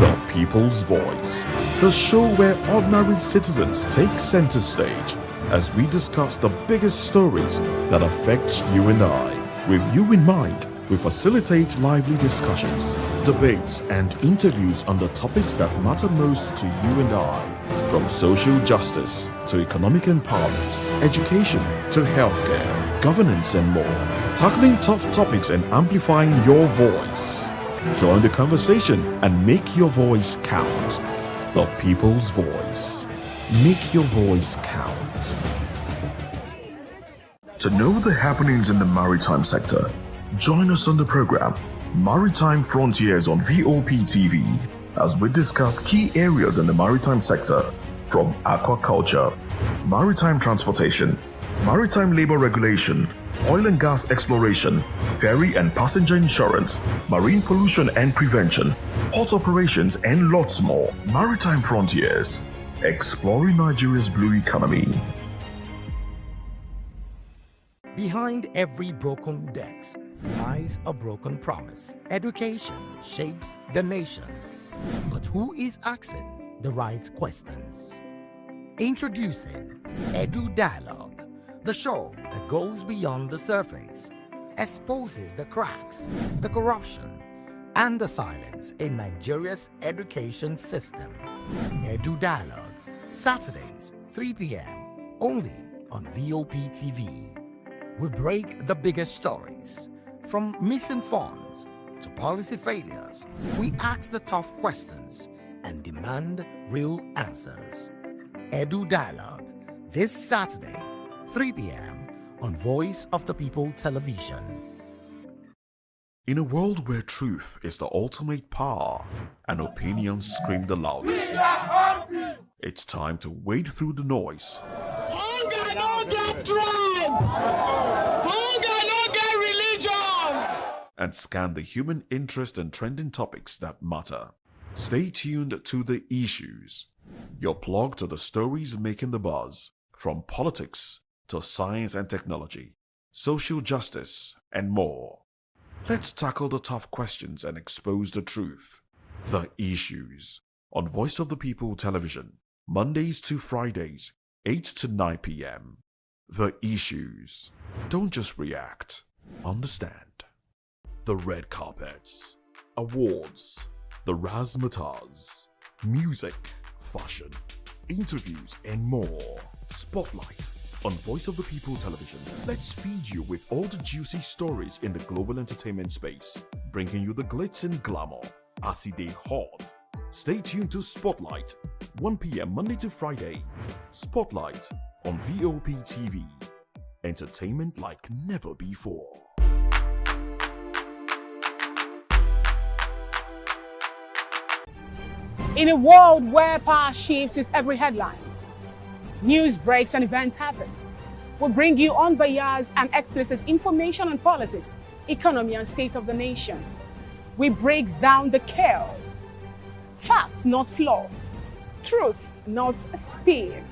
The People's Voice, the show where ordinary citizens take center stage as we discuss the biggest stories that affect you and I. With you in mind, we facilitate lively discussions, debates, and interviews on the topics that matter most to you and I. From social justice to economic empowerment, education to healthcare, governance, and more. Tackling tough topics and amplifying your voice. Join the conversation and make your voice count. The People's Voice. Make your voice count. To know the happenings in the maritime sector, join us on the program Maritime Frontiers on VOP TV as we discuss key areas in the maritime sector from aquaculture, maritime transportation, maritime labor regulation, oil and gas exploration, ferry and passenger insurance, marine pollution and prevention, port operations, and lots more. Maritime Frontiers, exploring Nigeria's blue economy. Behind every broken deck lies a broken promise. Education shapes the nations. But who is asking the right questions? Introducing Edu Dialogue, the show that goes beyond the surface, exposes the cracks, the corruption, and the silence in Nigeria's education system. Edu Dialogue, Saturdays, 3 p.m., only on VOP TV. We break the biggest stories, from missing funds to policy failures. We ask the tough questions and demand real answers. Edu Dialogue, this Saturday, 3 p.m. on Voice of the People Television. In a world where truth is the ultimate power and opinions scream the loudest, it's time to wade through the noise. Hunger no get tribe! Hunger no get religion! And scan the human interest and trending topics that matter. Stay tuned to The Issues, your plug to the stories making the buzz, from politics to science and technology, social justice, and more. Let's tackle the tough questions and expose the truth. The Issues on Voice of the People Television, Mondays to Fridays, 8 to 9 p.m. The issues. Don't just react. Understand. The red carpets. Awards. The razzmatazz. Music. Fashion. Interviews and more. Spotlight. On Voice of the People Television, let's feed you with all the juicy stories in the global entertainment space, bringing you the glitz and glamour as it is hot. Stay tuned to Spotlight, 1 p.m. Monday to Friday. Spotlight on VOP TV. Entertainment like never before. In a world where power shifts with every headlines, news breaks and events happens, we bring you unbiased and explicit information on politics, economy and state of the nation. We break down the chaos. Facts, not fluff. Truth, not spin.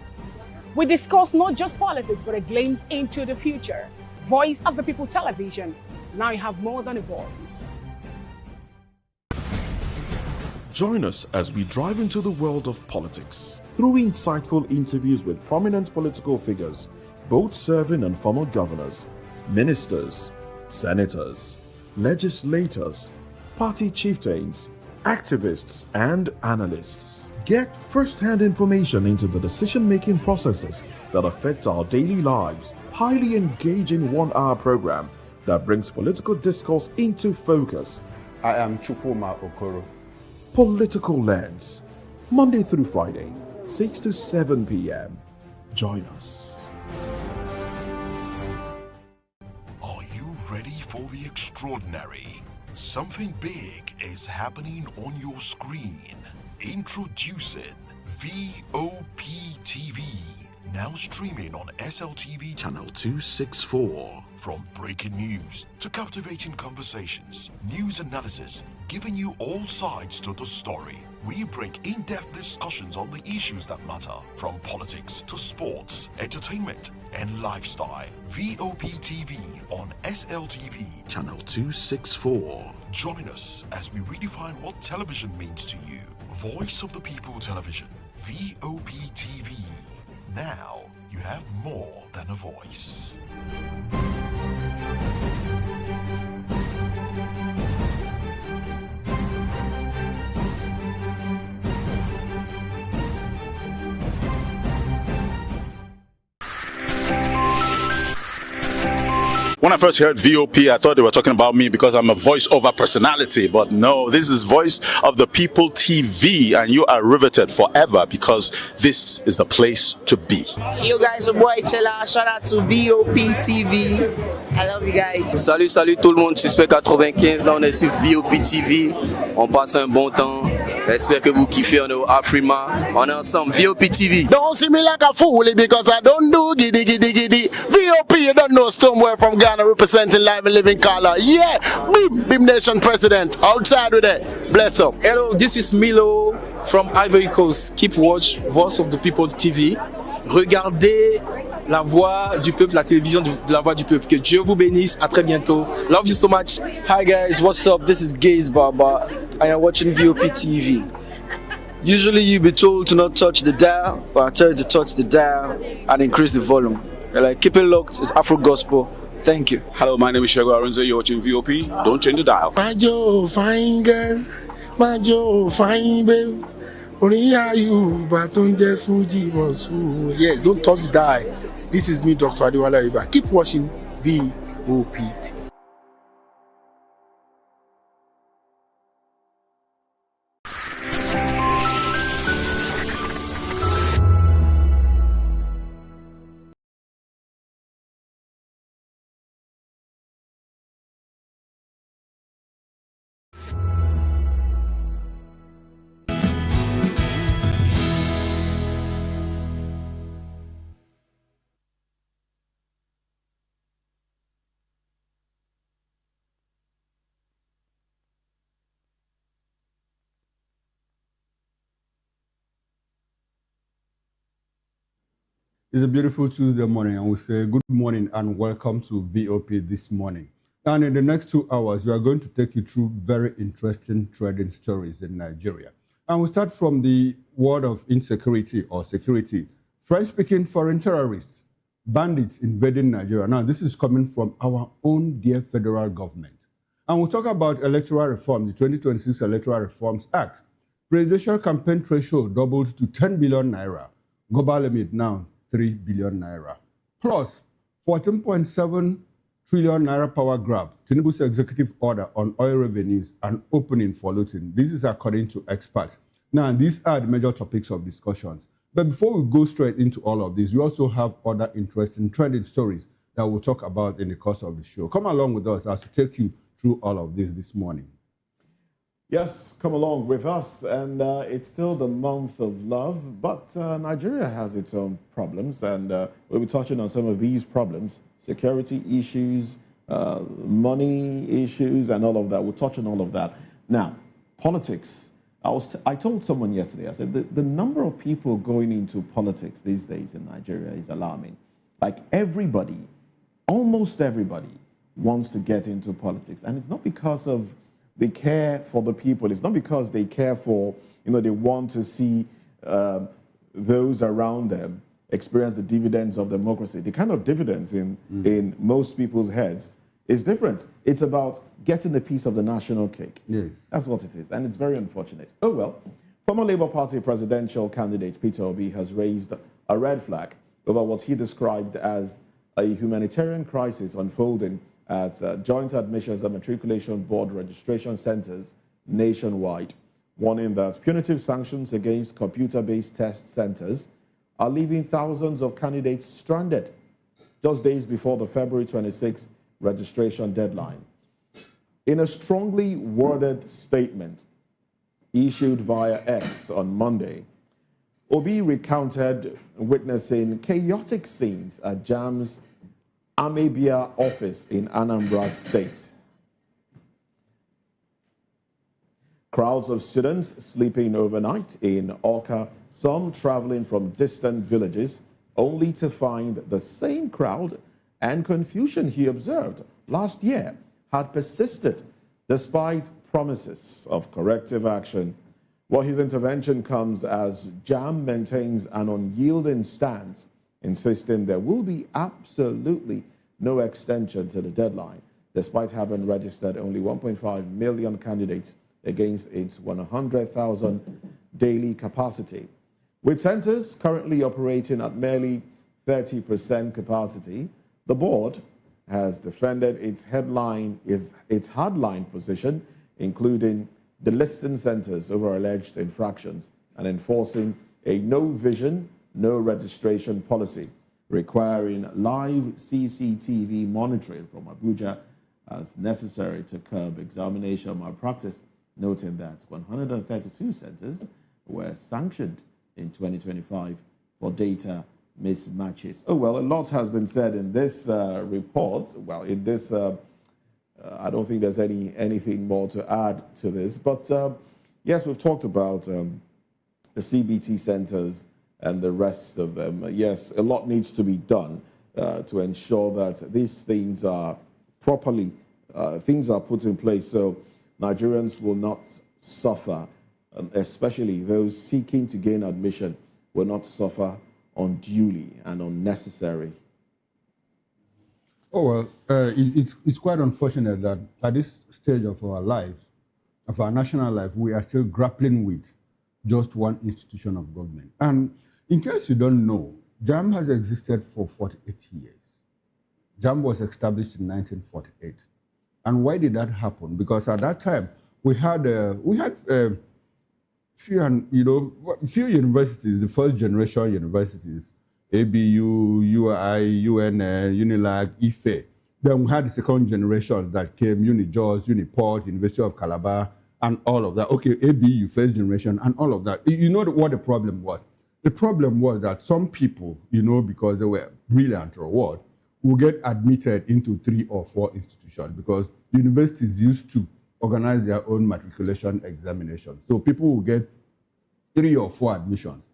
We discuss not just politics, but a glimpse into the future. Voice of the People Television. Now you have more than a voice. Join us as we drive into the world of politics through insightful interviews with prominent political figures, both serving and former governors, ministers, senators, legislators, party chieftains, activists, and analysts. Get first-hand information into the decision-making processes that affect our daily lives. Highly engaging one-hour program that brings political discourse into focus. I am Chukwuma Okoro. Political Lens, Monday through Friday, 6 to 7 p.m. Join us. Are you ready for the extraordinary? Something big is happening on your screen. Introducing VOP TV. Now streaming on SLTV channel 264. From breaking news to captivating conversations, news analysis, giving you all sides to the story. We bring in-depth discussions on the issues that matter, from politics to sports, entertainment, and lifestyle. VOP TV on SLTV channel 264. Join us as we redefine what television means to you. Voice of the People Television, VOP TV. Now you have more than a voice. When I first heard VOP, I thought they were talking about me because I'm a voiceover personality. But no, this is Voice of the People TV, and you are riveted forever because this is the place to be. Yo guys, your boy Chella. Shout out to VOP TV. I love you guys. Salut, salut tout le monde. Suspect 95. Là, on est sur VOP TV. On passe un bon temps. J'espère que vous kiffez. On est au Afrima. On est ensemble. VOP TV. Don't see me like a fool because I don't do giddy giddy giddy. VOP, you don't know Stoneware from Ghana representing live and living color. Yeah, Bim Nation president. Outside with it. Bless up. Hello, this is Milo from Ivory Coast. Keep watch Voice of the People TV. Regardez la voix du peuple, la télévision de la voix du peuple. Que Dieu vous bénisse. À très bientôt. Love you so much. Hi guys, what's up? This is Gaze Baba. I am watching VOP TV. Usually you be told to not touch the dial, but I tell you to touch the dial and increase the volume. Like, keep it locked. It's Afro Gospel. Thank you. Hello, my name is Shego Arunze. You're watching VOP. Don't change the dial. My Joe, fine girl. My Joe, fine babe. Yes, don't touch the dial. This is me, Dr. Adiwala Iba. Keep watching VOP TV. It's a beautiful Tuesday morning, and we say good morning and welcome to VOP this morning. And in the next 2 hours, we are going to take you through very interesting trading stories in Nigeria. And we start from the world of insecurity or security. French-speaking foreign terrorists, bandits invading Nigeria. Now, this is coming from our own dear federal government. And we'll talk about electoral reform, the 2026 Electoral Reforms Act. Presidential campaign threshold doubled to 10 billion naira. Global limit now 3 billion naira. Plus, 14.7 trillion naira power grab. Tinubu's executive order on oil revenues and opening for looting. This is according to experts. Now, these are the major topics of discussions. But before we go straight into all of this, we also have other interesting trending stories that we'll talk about in the course of the show. Come along with us as we take you through all of this morning. Yes, come along with us. And it's still the month of love, but Nigeria has its own problems. And we'll be touching on some of these problems, security issues, money issues, and all of that. We'll touch on all of that. Now, politics. I told someone yesterday, I said, the number of people going into politics these days in Nigeria is alarming. Like everybody, almost everybody, wants to get into politics. And it's not because of they care for the people. It's not because they care for, they want to see those around them experience the dividends of democracy. The kind of dividends in most people's heads is different. It's about getting a piece of the national cake. Yes. That's what it is. And it's very unfortunate. Oh, well, former Labour Party presidential candidate Peter Obi has raised a red flag over what he described as a humanitarian crisis unfolding at Joint Admissions and Matriculation Board registration centers nationwide, warning that punitive sanctions against computer-based test centers are leaving thousands of candidates stranded just days before the February 26th registration deadline. In a strongly worded statement issued via X on Monday, Obi recounted witnessing chaotic scenes at JAMB's Amabia office in Anambra State. Crowds of students sleeping overnight in Awka, some traveling from distant villages, only to find the same crowd and confusion he observed last year had persisted despite promises of corrective action. Well, his intervention comes as JAMB maintains an unyielding stance, insisting there will be absolutely no extension to the deadline, despite having registered only 1.5 million candidates against its 100,000 daily capacity. With centers currently operating at merely 30% capacity, the board has defended its hardline position, including delisting centers over alleged infractions and enforcing a no vision, no registration policy, requiring live CCTV monitoring from Abuja as necessary to curb examination malpractice, noting that 132 centers were sanctioned in 2025 for data mismatches. Oh, well, a lot has been said in this report. Well, in this, I don't think there's anything more to add to this. But yes, we've talked about the CBT centers and the rest of them. Yes, a lot needs to be done to ensure that these things are properly, things are put in place so Nigerians will not suffer, especially those seeking to gain admission will not suffer unduly and unnecessary. Oh, well, it's quite unfortunate that at this stage of our lives, of our national life, we are still grappling with just one institution of government. And in case you don't know, JAMB has existed for 48 years. JAMB was established in 1948. And why did that happen? Because at that time, we had few universities, the first generation universities, ABU, UI, UNL, UNILAG, IFE. Then we had the second generation that came, UniJaws, Uniport, University of Calabar, and all of that. Okay, ABU, first generation, and all of that. You know what the problem was? The problem was that some people, because they were brilliant or what, will get admitted into 3 or 4 institutions because universities used to organize their own matriculation examinations. So people will get 3 or 4 admissions.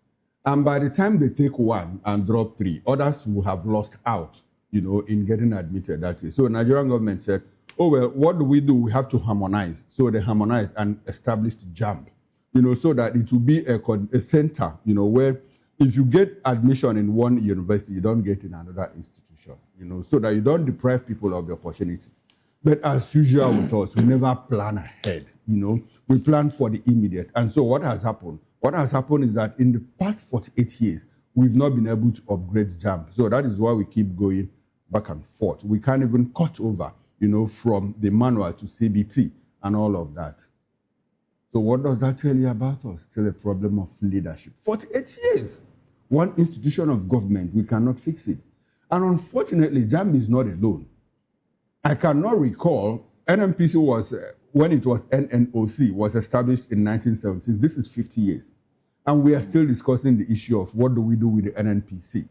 And by the time they take 1 and drop 3, others will have lost out, in getting admitted that is. So the Nigerian government said, oh, well, what do? We have to harmonize. So they harmonized and established JAMB. so that it will be a center, where if you get admission in one university, you don't get in another institution, so that you don't deprive people of the opportunity. But as usual with us, we never plan ahead, we plan for the immediate. And so what has happened? What has happened is that in the past 48 years, we've not been able to upgrade JAMB. So that is why we keep going back and forth. We can't even cut over, from the manual to CBT and all of that. So what does that tell you about us? Still a problem of leadership. 48 years. One institution of government, we cannot fix it. And unfortunately, JAMB is not alone. I cannot recall, NMPC was, when it was NNOC, was established in 1976. This is 50 years. And we are still discussing the issue of what do we do with the NNPC?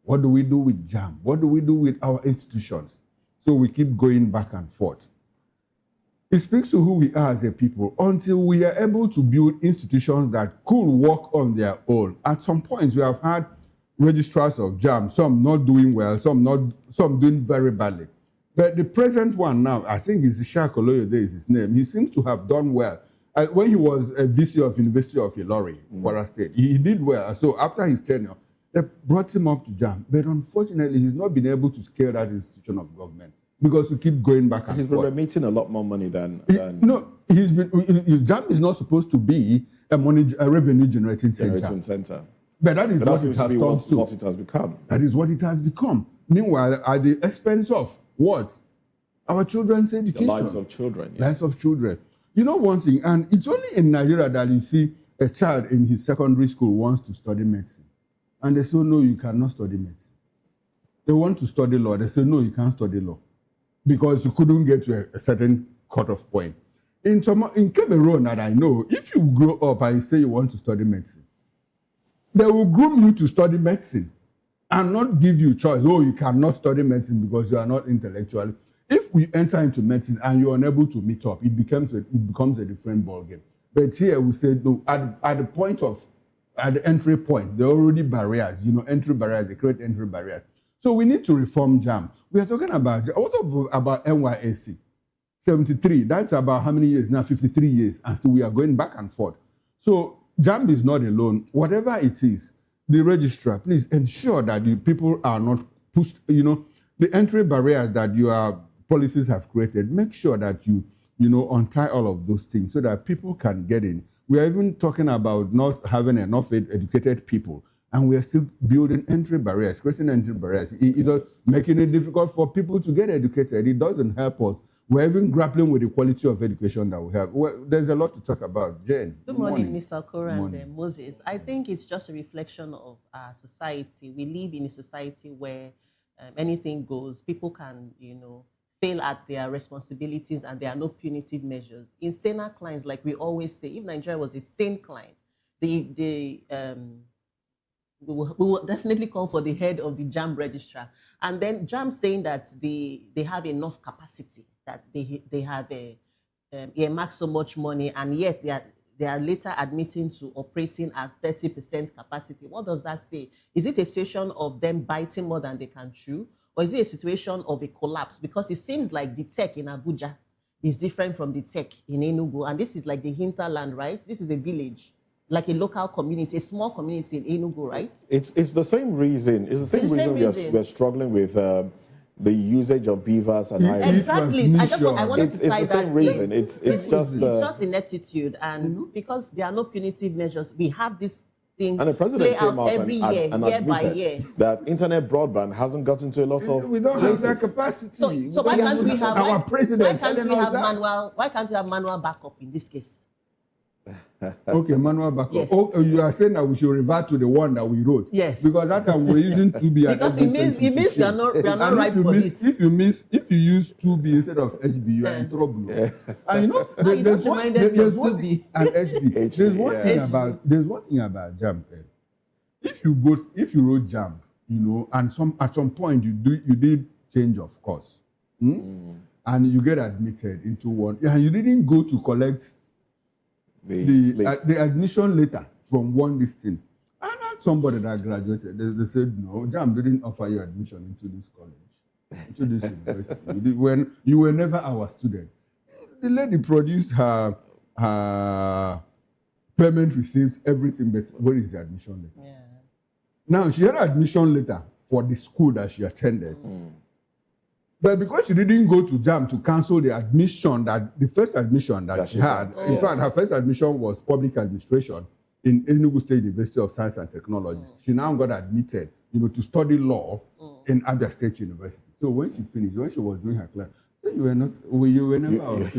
What do we do with JAMB? What do we do with our institutions? So we keep going back and forth. It speaks to who we are as a people until we are able to build institutions that could work on their own. At some points, we have had registrars of JAMB, some not doing well, some doing very badly. But the present one now, I think it's Shakoloyode is his name. He seems to have done well. When he was a VC of University of Ilori, Kwara State, he did well. So after his tenure, they brought him up to JAMB. But unfortunately, he's not been able to scale that institution of government, because we keep going back and forth. He's been remitting a lot more money than... No, JAMB is not supposed to be a revenue-generating center. But that is what it has turned to. What it has become. That is what it has become. Meanwhile, at the expense of what? Our children's education. The lives of children. Yeah. Lives of children. You know one thing, and it's only in Nigeria that you see a child in his secondary school wants to study medicine. And they say, no, you cannot study medicine. They want to study law. They say, no, you can't study law, because you couldn't get to a certain cut-off point. In Cameroon that I know, if you grow up and say you want to study medicine, they will groom you to study medicine and not give you choice. Oh, you cannot study medicine because you are not intellectual. If we enter into medicine and you're unable to meet up, it becomes a different ballgame. But here we say, no, at the entry point, there are already barriers, entry barriers, they create entry barriers. So we need to reform JAMB. We are talking about NYSC? 73, that's about how many years now? 53 years. And so we are going back and forth. So JAMB is not alone. Whatever it is, the registrar, please ensure that the people are not pushed, the entry barriers that your policies have created, make sure that you untie all of those things so that people can get in. We are even talking about not having enough educated people, and we are still building entry barriers, creating entry barriers, either making it difficult for people to get educated. It doesn't help us. We're even grappling with the quality of education that we have. Well, there's a lot to talk about. Jane. Good morning, Mr. Okoro and Moses. I think it's just a reflection of our society. We live in a society where anything goes. People can, fail at their responsibilities, and there are no punitive measures. In saner clients, like we always say, if Nigeria was a sane client, we will definitely call for the head of the JAMB registrar. And then JAMB saying that they have enough capacity, that they have earmarked so much money, and yet they are later admitting to operating at 30% capacity. What does that say? Is it a situation of them biting more than they can chew? Or is it a situation of a collapse? Because it seems like the tech in Abuja is different from the tech in Enugu. And this is like the hinterland, right? This is a village, like a local community, a small community in Enugu, right? It's the same reason. It's the same reason we're struggling with the usage of beavers and iron. Exactly. I wanted to tie that. It's the same reason. It's just ineptitude. And because there are no punitive measures, we have this thing and the president play came out out every year by year. That internet broadband hasn't gotten to a lot of we don't places. have that capacity. So why can't we have our president? Why can't we have manual backup in this case? Okay, manual backup. Yes. Oh, you are saying that we should revert to the one that we wrote. Yes. Because that time we're using 2B. Because it means we are not right for this. If you use 2B instead of HB, you are in trouble. Yeah. And there's one thing and HB. There's one thing about JAMB. If you wrote JAMB, and at some point you did change of course, and you get admitted into one, and you didn't go to collect the admission letter from one listing. I had somebody that graduated. They said, no, JAMB didn't offer you admission into this college, into this university. When you were never our student. The lady produced her payment receipts, everything, but where is the admission letter? Yeah. Now, she had an admission letter for the school that she attended. But because she didn't go to JAM to cancel the admission, the first admission that she had, in fact, her first admission was public administration in Enugu State University of Science and Technology. She now got admitted, to study law in Abia State University. So when she finished, when she was doing her class, you were never. You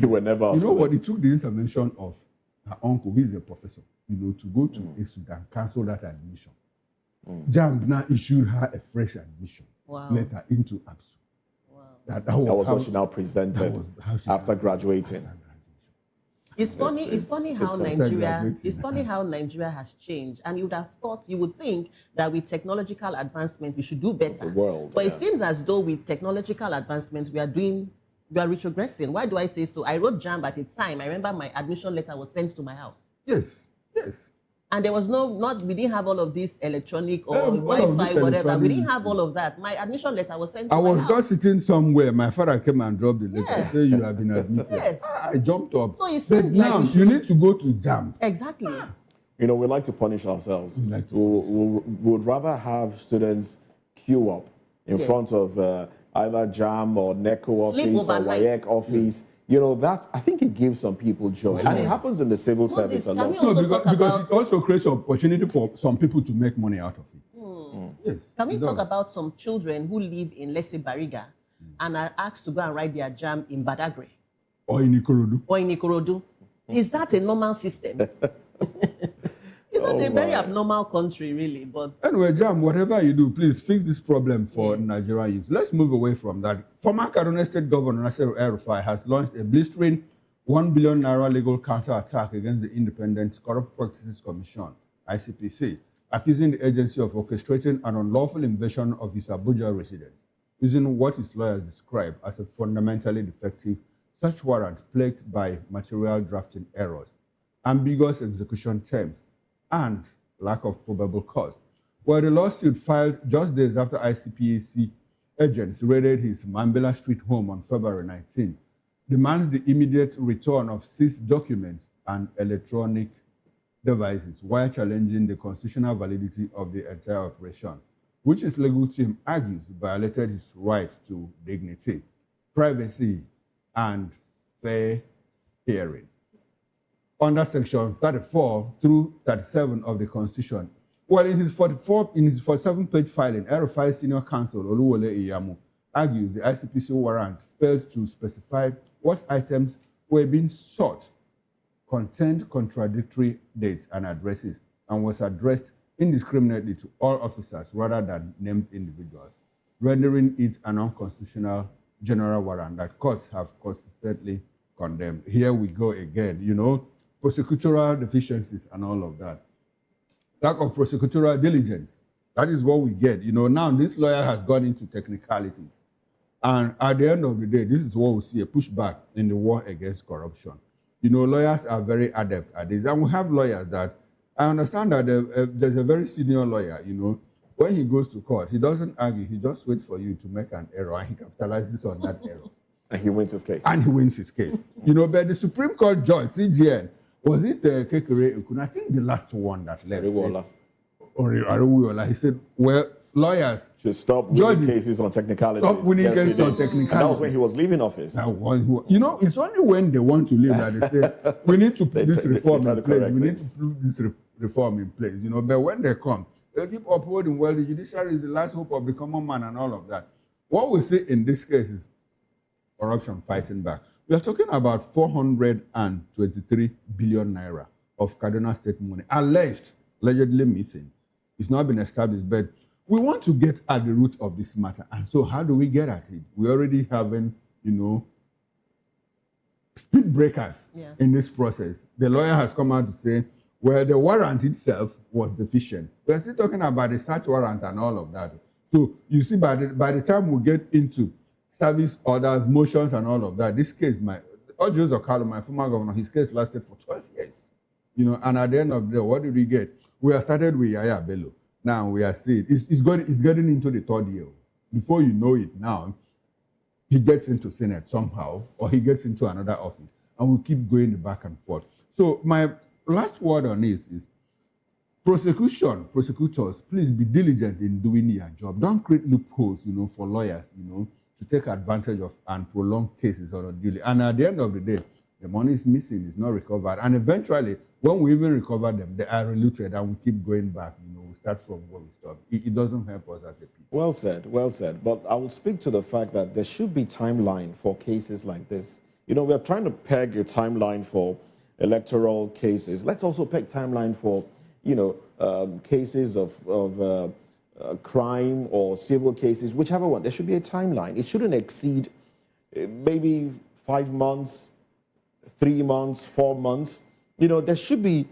were never. You know what? It took the intervention of her uncle, who is a professor, to go to ESUD and cancel that admission. JAM now issued her a fresh admission letter into ABSU. That was what she now presented after graduating. It's funny how Nigeria has changed, and you would think that with technological advancement we should do better. But it seems as though with technological advancement we are retrogressing. Why do I say so? I wrote JAMB at a time. I remember my admission letter was sent to my house. Yes. And there was we didn't have all of this electronic or Wi-Fi, whatever. We didn't have all of that. My admission letter was sent to my house. I was just sitting somewhere. My father came and dropped the letter. Say you have been admitted. Yes. I jumped up. So it seems like now you need to go to JAM. Exactly. We like to punish ourselves. We would rather have students queue up in front of either JAM or NECO office or WAEC office. That, I think it gives some people joy. And it happens in the civil service a lot. No, because it also creates an opportunity for some people to make money out of it. Yes. Can we talk about some children who live in, let's say, Bariga, and are asked to go and write their JAM in Badagry? Or in Ikorodu. Is that a normal system? It's not a very abnormal country, really. But anyway, JAM, whatever you do, please fix this problem for Nigerian youth. Let's move away from that. Former Kaduna State Governor Nasir El-Rufai has launched a blistering 1 billion naira legal counterattack against the Independent Corrupt Practices Commission, ICPC, accusing the agency of orchestrating an unlawful invasion of his Abuja residence, using what his lawyers describe as a fundamentally defective search warrant plagued by material drafting errors, ambiguous execution terms, and lack of probable cause. Well, the lawsuit filed just days after ICPC agents raided his Mambila Street home on February 19 demands the immediate return of seized documents and electronic devices while challenging the constitutional validity of the entire operation, which his legal team argues violated his right to dignity, privacy, and fair hearing. Under Section 34 through 37 of the Constitution. Well, in his 47-page filing, El-Rufai Senior Counsel Oluwole Iyamu argues the ICPC warrant failed to specify what items were being sought, contained contradictory dates and addresses, and was addressed indiscriminately to all officers rather than named individuals, rendering it an unconstitutional general warrant that courts have consistently condemned. Here we go again, prosecutorial deficiencies and all of that. Lack of prosecutorial diligence. That is what we get. Now this lawyer has gone into technicalities. And at the end of the day, this is what we see, a pushback in the war against corruption. Lawyers are very adept at this. And we have lawyers that, I understand that there's a very senior lawyer, when he goes to court, he doesn't argue, he just waits for you to make an error and he capitalizes on that error. And he wins his case. But the Supreme Court judge, CGN, was it Kekere Ekun? I think the last one that left. He said, well, lawyers should stop winning cases on technicalities. Stop winning cases on technicalities. And that was when he was leaving office. It's only when they want to leave that they say, we need to put this reform in place. We need to put this reform in place. But when they come, they keep upholding, well, the judiciary is the last hope of the common man and all of that. What we see in this case is corruption fighting back. We are talking about 423 billion naira of Kaduna State money, allegedly missing. It's not been established, but we want to get at the root of this matter. And so how do we get at it? We already having, speed breakers in this process. The lawyer has come out to say, well, the warrant itself was deficient. We're still talking about the search warrant and all of that. So you see, by the time we get into service orders, motions, and all of that, this case, Ojo Zokalo, my former governor, his case lasted for 12 years. And at the end of the day, what did we get? We have started with Yaya Bello. Now we are seeing it's getting into the third year. Before you know it now, he gets into Senate somehow, or he gets into another office, and we keep going back and forth. So my last word on this is prosecutors, please be diligent in doing your job. Don't create loopholes, for lawyers, to take advantage of and prolong cases unduly. And at the end of the day, the money is missing, it's not recovered. And eventually, when we even recover them, they are reluted and we keep going back, we start from where we stop. It doesn't help us as a people. Well said, well said. But I will speak to the fact that there should be timeline for cases like this. We're trying to peg a timeline for electoral cases. Let's also peg timeline for, cases of crime or civil cases, whichever one. There should be a timeline. It shouldn't exceed maybe 5 months, 3 months, 4 months. There should be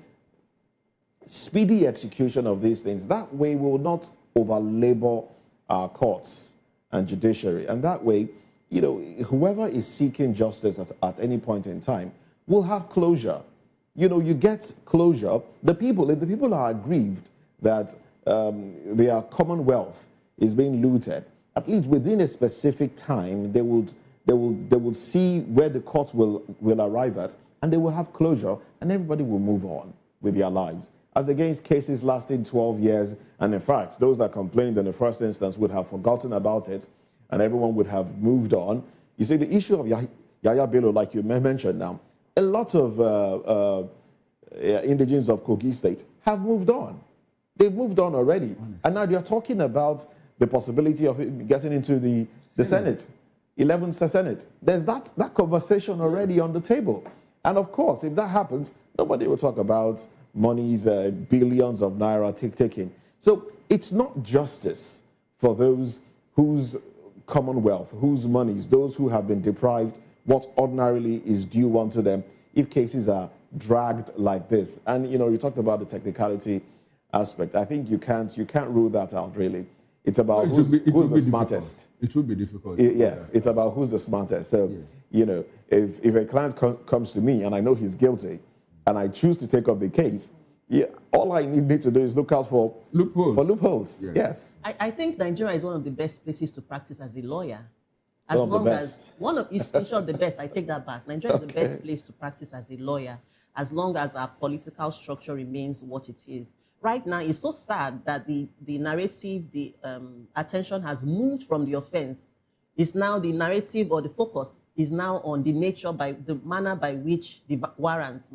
speedy execution of these things. That way we will not over-labor our courts and judiciary. And that way, whoever is seeking justice at any point in time will have closure. You get closure. If the people are aggrieved that their commonwealth is being looted, at least within a specific time, they will see where the courts will arrive at, and they will have closure, and everybody will move on with their lives. As against cases lasting 12 years, and in fact, those that complained in the first instance would have forgotten about it, and everyone would have moved on. You see, the issue of Yaya Bello, like you mentioned now, a lot of indigenes of Kogi State have moved on. They've moved on already. And now they're talking about the possibility of it getting into the Senate, 11th Senate. There's that conversation already on the table. And of course, if that happens, nobody will talk about monies, billions of naira taking. So it's not justice for those whose commonwealth, whose monies, those who have been deprived what ordinarily is due unto them if cases are dragged like this. And you talked about the technicality aspect. I think you can't rule that out really. It's about who's the smartest. It would be difficult. Yes, it's about who's the smartest. So, if a client comes to me and I know he's guilty and I choose to take up the case, all I need to do is look out for loopholes. Yes. I think Nigeria is one of the best places to practice as a lawyer. As long as in short, the best. I take that back. Nigeria is the best place to practice as a lawyer, as long as our political structure remains what it is. Right now, it's so sad that the narrative, the attention has moved from the offense. It's now the narrative or the focus is now on the nature the manner by which the warrant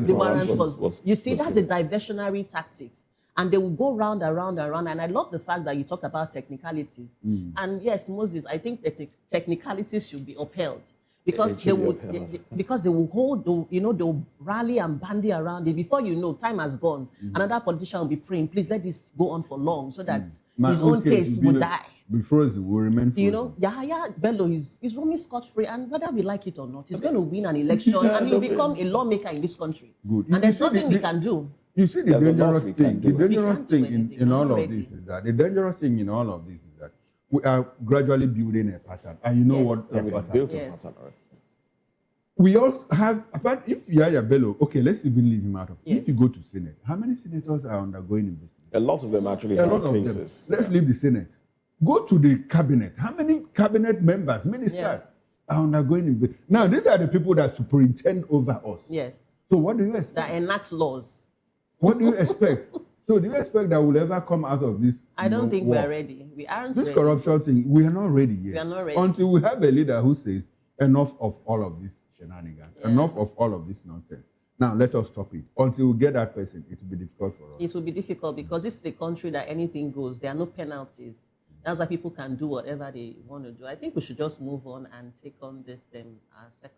was. You see, that's a diversionary tactics. And they will go round and round and round. And I love the fact that you talked about technicalities. And yes, Moses, I think technicalities should be upheld. Because they will hold, they'll rally and bandy around it. Before you know, time has gone. Another politician will be praying, please let this go on for long so that his own case will die. Be frozen, will remain frozen. Yahya Bello is roaming scot-free, and whether we like it or not, he's going to win an election and he'll become a lawmaker in this country. Good. And there's nothing we can do. You see, the dangerous thing in all of this is that we are gradually building a pattern. And you know what a pattern is. We also have, apart if Yaya Bello, okay, let's even leave him out of it. If you go to Senate, how many senators are undergoing investigation? A lot of them actually have cases. Let's leave the Senate. Go to the cabinet. How many cabinet members, ministers are undergoing investigation? Now, these are the people that superintend over us. Yes. So what do you expect? That enact laws. What do you expect? So do you expect that will ever come out of this? I don't think we're ready. We aren't ready. This corruption thing, we are not ready yet. We are not ready. Until we have a leader who says, enough of all of this shenanigans, enough of all of this nonsense. Now, let us stop it. Until we get that person, it will be difficult for us. It will be difficult because this is a country that anything goes. There are no penalties. That's why people can do whatever they want to do. I think we should just move on and take on this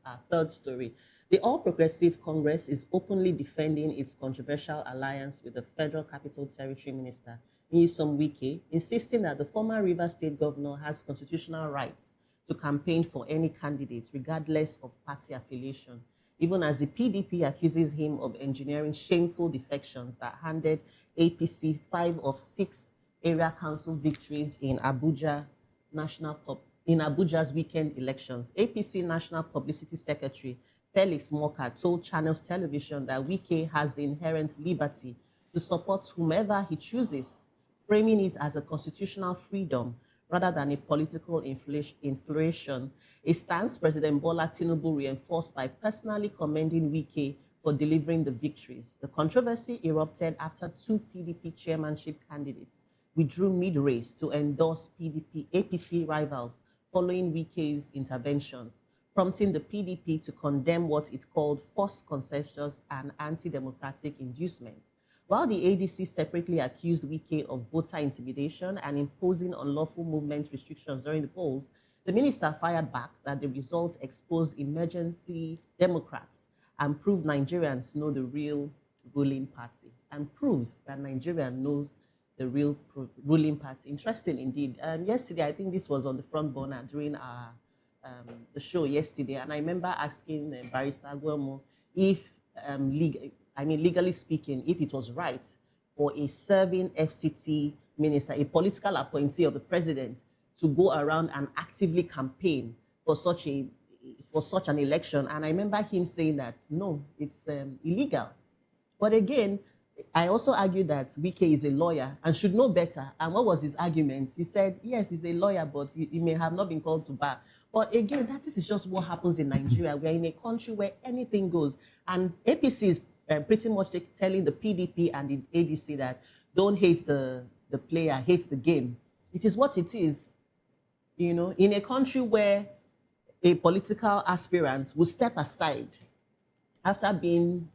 our third story. The All Progressive Congress is openly defending its controversial alliance with the Federal Capital Territory Minister, Nyesom Wike, insisting that the former Rivers State governor has constitutional rights to campaign for any candidate, regardless of party affiliation, even as the PDP accuses him of engineering shameful defections that handed APC 5 of 6 area council victories in Abuja's weekend elections. APC National Publicity Secretary Felix Moka told Channels Television that Wike has the inherent liberty to support whomever he chooses, framing it as a constitutional freedom rather than a political inflation, a stance President Bola Tinubu reinforced by personally commending Wike for delivering the victories. The controversy erupted after 2 PDP chairmanship candidates withdrew mid-race to endorse PDP APC rivals following Wike's interventions, prompting the PDP to condemn what it called forced concessions and anti-democratic inducements. While the ADC separately accused Wike of voter intimidation and imposing unlawful movement restrictions during the polls, the minister fired back that the results exposed emergency Democrats and proved Nigerians know the real ruling party, and proves that Nigeria knows the real ruling party. Interesting indeed. Yesterday, I think this was on the front burner during our the show yesterday, and I remember asking Barrister Aguemo if, legally speaking, if it was right for a serving FCT minister, a political appointee of the president, to go around and actively campaign for such an election. And I remember him saying that, no, it's illegal. But again, I also argued that Wike is a lawyer and should know better. And what was his argument? He said, yes, he's a lawyer, but he may have not been called to bar. But again, this is just what happens in Nigeria. We're in a country where anything goes. And APC is pretty much telling the PDP and the ADC that don't hate the player, hate the game. It is what it is. You know, in a country where a political aspirant will step aside after being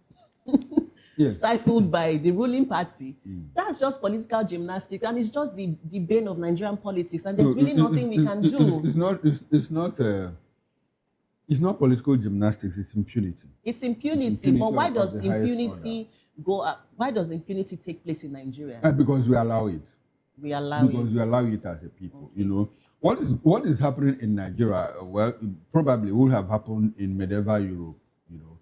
stifled by the ruling party, that's just political gymnastics, and it's just the bane of Nigerian politics, and there's really nothing we can do. It's not political gymnastics, it's impunity. It's impunity, but why does impunity go up? Why does impunity take place in Nigeria? Because we allow it. We allow it. Because we allow it as a people, you know. What is happening in Nigeria, well, it probably would have happened in medieval Europe, you know,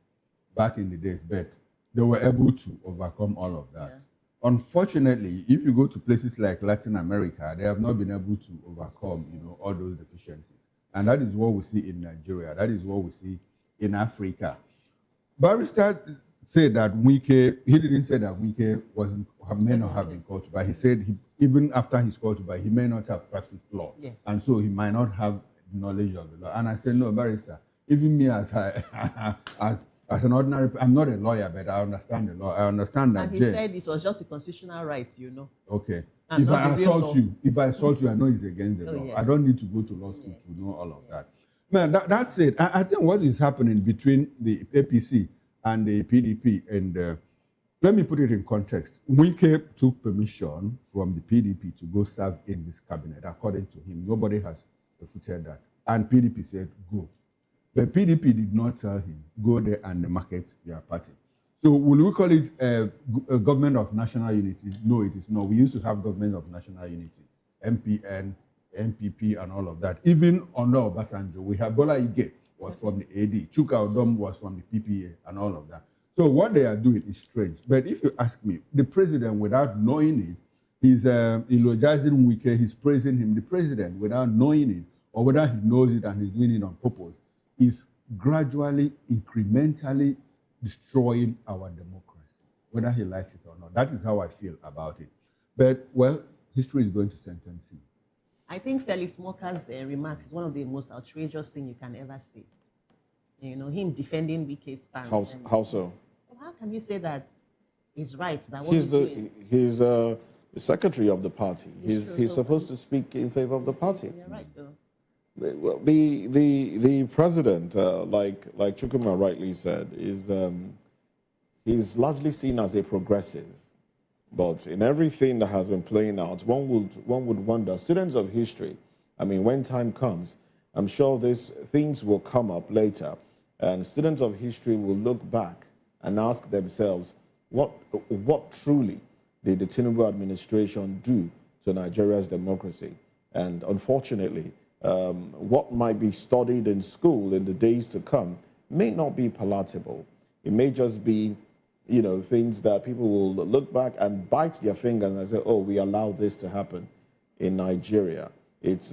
back in the days, but they were able to overcome all of that. Yeah. Unfortunately, if you go to places like Latin America, they have not been able to overcome, you know, all those deficiencies. And that is what we see in Nigeria. That is what we see in Africa. Barrister said that Wike, he didn't say that Wike may not have been called to bar. He said even after he's called to bar, he may not have practiced law. Yes. And so he might not have knowledge of the law. And I said, no, Barrister, even me as an ordinary, I'm not a lawyer, but I understand the law. I understand that. And he said it was just a constitutional right, you know. Okay. If I assault you, I know it's against the law. Yes. I don't need to go to law school to know all of that. Man, that's it. I think what is happening between the APC and the PDP, and let me put it in context. Wike took permission from the PDP to go serve in this cabinet. According to him, nobody has refuted that. And PDP said, go. The PDP did not tell him, go there and market your party. So will we call it a government of national unity? No, it is not. We used to have government of national unity, MPN, MPP, and all of that. Even under Obasanjo, we have Bola Ige was from the AD, Chuka Odom was from the PPA, and all of that. So what they are doing is strange. But if you ask me, the president, without knowing it, he's eulogizing Wike, he's praising him. The president, without knowing it, or whether he knows it and he's doing it on purpose, is gradually, incrementally destroying our democracy, whether he likes it or not. That is how I feel about it. But, well, history is going to sentence him. I think Felix Moka's remarks is one of the most outrageous things you can ever see. You know, him defending Wike's stance. How so? How can you say that he's right? That he's the secretary of the party. He's supposed to speak in favor of the party. You're right, though. Well, the president, like Chukuma rightly said, he's largely seen as a progressive. But in everything that has been playing out, one would wonder, students of history, I mean, when time comes, I'm sure these things will come up later, and students of history will look back and ask themselves, what truly did the Tinubu administration do to Nigeria's democracy? And unfortunately, what might be studied in school in the days to come may not be palatable. It may just be, you know, things that people will look back and bite their fingers and say, oh, we allowed this to happen in Nigeria. It's,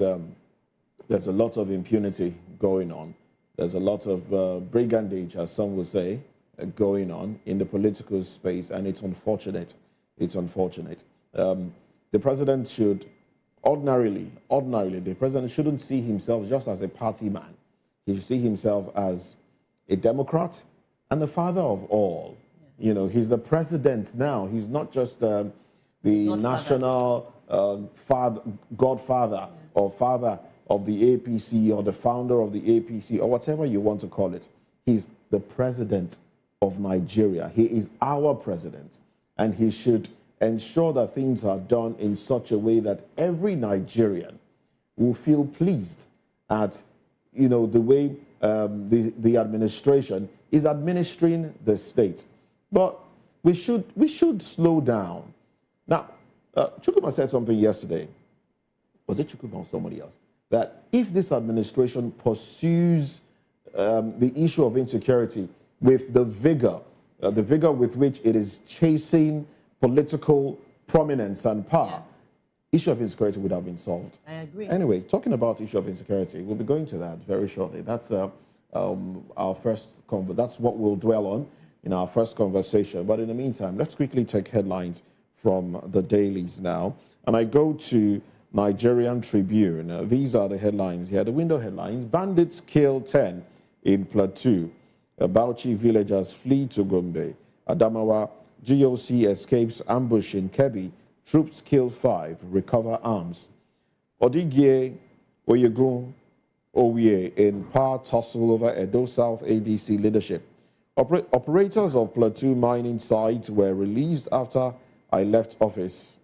there's a lot of impunity going on. There's a lot of brigandage, as some will say, going on in the political space, and it's unfortunate. It's unfortunate. The president should ordinarily, the president shouldn't see himself just as a party man. He should see himself as a Democrat and the father of all. You know, he's the president now. He's not just the national godfather or father of the APC or the founder of the APC or whatever you want to call it. He's the president of Nigeria. He is our president, and he should ensure that things are done in such a way that every Nigerian will feel pleased at, you know, the way the administration is administering the state. But we should slow down. Now, Chukuma said something yesterday. Was it Chukuma or somebody else? That if this administration pursues the issue of insecurity with the vigor with which it is chasing political prominence and power, issue of insecurity would have been solved. I agree. Anyway, talking about issue of insecurity, we'll be going to that very shortly. That's our first that's what we'll dwell on in our first conversation. But in the meantime, let's quickly take headlines from the dailies now. And I go to Nigerian Tribune. These are the headlines here. The window headlines: bandits kill 10 in Plateau. Bauchi villagers flee to Gombe. Adamawa, GOC escapes ambush in Kebbi. Troops kill 5, recover arms. Odigye Oyegun Owie in power tussle over Edo South ADC leadership. Operators of Plateau mining site were released after I left office.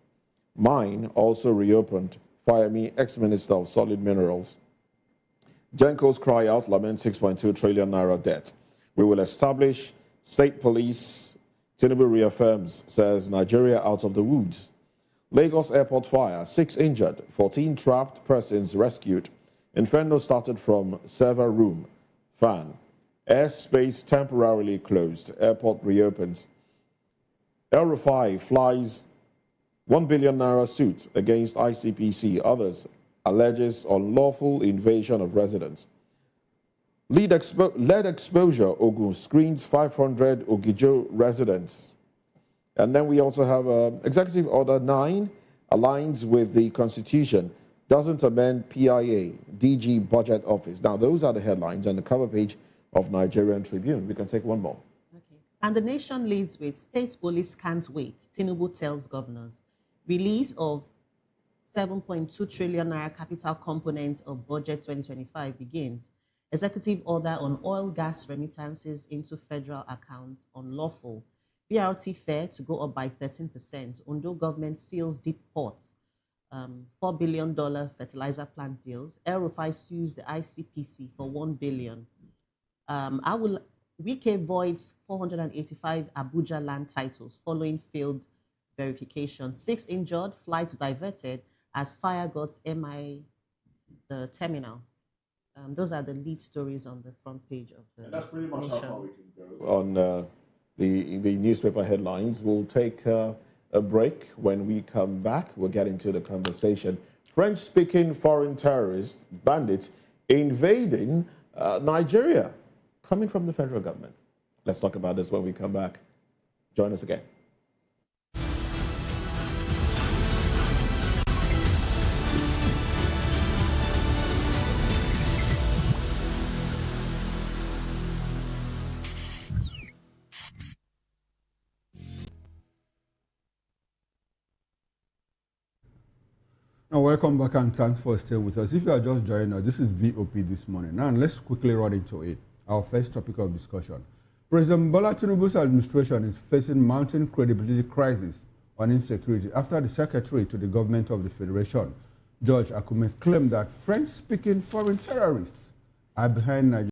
Mine also reopened. Fire me, ex-minister of solid minerals. Gencos cry out, lament 6.2 trillion naira debt. We will establish state police. Tinubu reaffirms, says Nigeria out of the woods. Lagos airport fire, 6 injured, 14 trapped persons rescued. Inferno started from server room. Fan. Airspace temporarily closed. Airport reopens. El Rufai flies 1 billion naira suit against ICPC. Others alleges unlawful invasion of residents. Lead exposure, Ogun screens 500 Ogijo residents. And then we also have Executive Order 9 aligns with the Constitution, doesn't amend PIA, DG Budget Office. Now, those are the headlines on the cover page of Nigerian Tribune. We can take one more. Okay. And the nation leads with state police can't wait. Tinubu tells governors. Release of 7.2 trillion naira capital component of budget 2025 begins. Executive order on oil gas remittances into federal accounts unlawful. BRT fare to go up by 13%. Ondo government seals deep ports. $4 billion fertilizer plant deals. El Rufai sues the ICPC for $1 billion. Wike voids 485 Abuja land titles following failed verification. 6 injured, flights diverted as fire guts MI the terminal. Those are the lead stories on the front page of the That's pretty much nation. how far we can go on the newspaper headlines. We'll take a break. When we come back, we'll get into the conversation. French-speaking foreign terrorists, bandits, invading Nigeria, coming from the federal government. Let's talk about this when we come back. Join us again. Now, welcome back and thanks for staying with us. If you are just joining us, this is VOP this morning. Now, let's quickly run into it. Our first topic of discussion. President Bola Tinubu's administration is facing mounting credibility crisis on insecurity after the secretary to the government of the Federation, George Akume, claimed that French-speaking foreign terrorists are behind Nigeria.